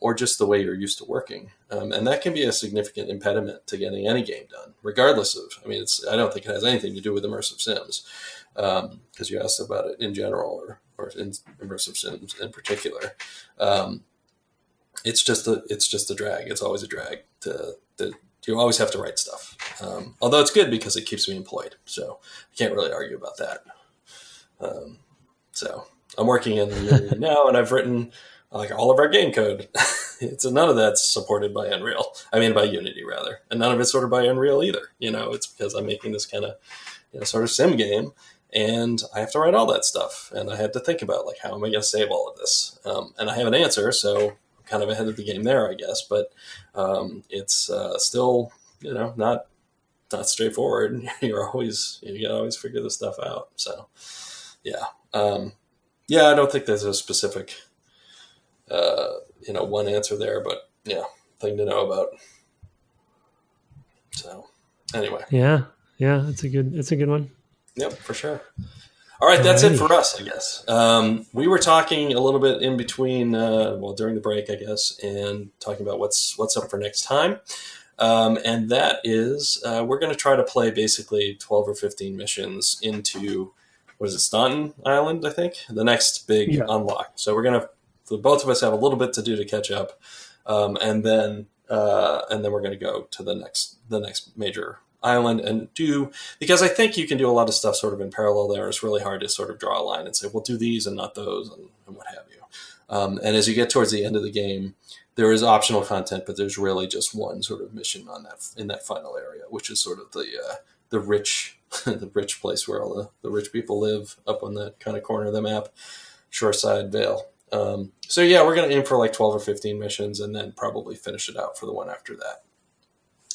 or just the way you're used to working. And that can be a significant impediment to getting any game done, regardless of, I mean, I don't think it has anything to do with immersive sims, because you asked about it in general or in immersive sims in particular. It's just a drag. It's always a drag you always have to write stuff. Although it's good because it keeps me employed. So I can't really argue about that. So I'm working in Unity now, and I've written like all of our game code. None of that's supported by by Unity rather. And none of it's sort of by Unreal either. It's because I'm making this kind of, sort of sim game, and I have to write all that stuff. And I had to think about like, how am I going to save all of this? And I have an answer. So I'm kind of ahead of the game there, I guess, but it's still, not straightforward. You gotta always figure this stuff out. So yeah. I don't think there's a specific, one answer there, but thing to know about. So anyway. Yeah. It's a good one. Yep, for sure. All right. That's it for us, I guess. We were talking a little bit in between, during the break, I guess, and talking about what's up for next time. And that is, we're going to try to play basically 12 or 15 missions into, what is it, Staunton Island, I think? The next big unlock. So both of us have a little bit to do to catch up. And then we're going to go to the next major island and because I think you can do a lot of stuff sort of in parallel there. It's really hard to sort of draw a line and say, we'll do these and not those and what have you. And as you get towards the end of the game, there is optional content, but there's really just one sort of mission in that final area, which is sort of the rich the rich place where all the rich people live, up on that kind of corner of the map, Shoreside Vale. So we're going to aim for like 12 or 15 missions and then probably finish it out for the one after that.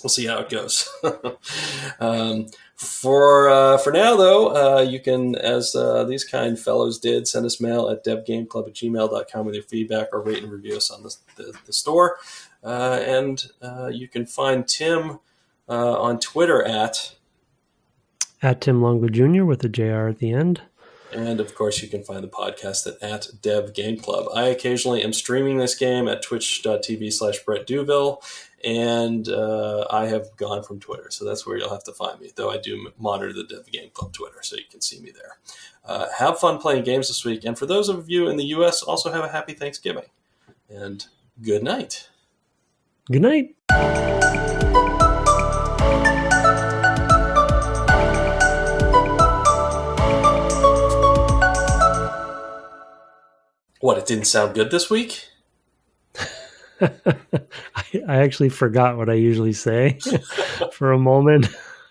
We'll see how it goes. For now, though, you can, as these kind fellows did, send us mail at devgameclub@gmail.com with your feedback or rate and review us on the store. And you can find Tim on Twitter at Tim Longo Jr. with a JR at the end. And, of course, you can find the podcast at Dev Game Club. I occasionally am streaming this game at twitch.tv/Brett Duville, and I have gone from Twitter, so that's where you'll have to find me, though I do monitor the Dev Game Club Twitter, so you can see me there. Have fun playing games this week, and for those of you in the U.S., also have a happy Thanksgiving. And good night. Good night. What, it didn't sound good this week? I actually forgot what I usually say for a moment.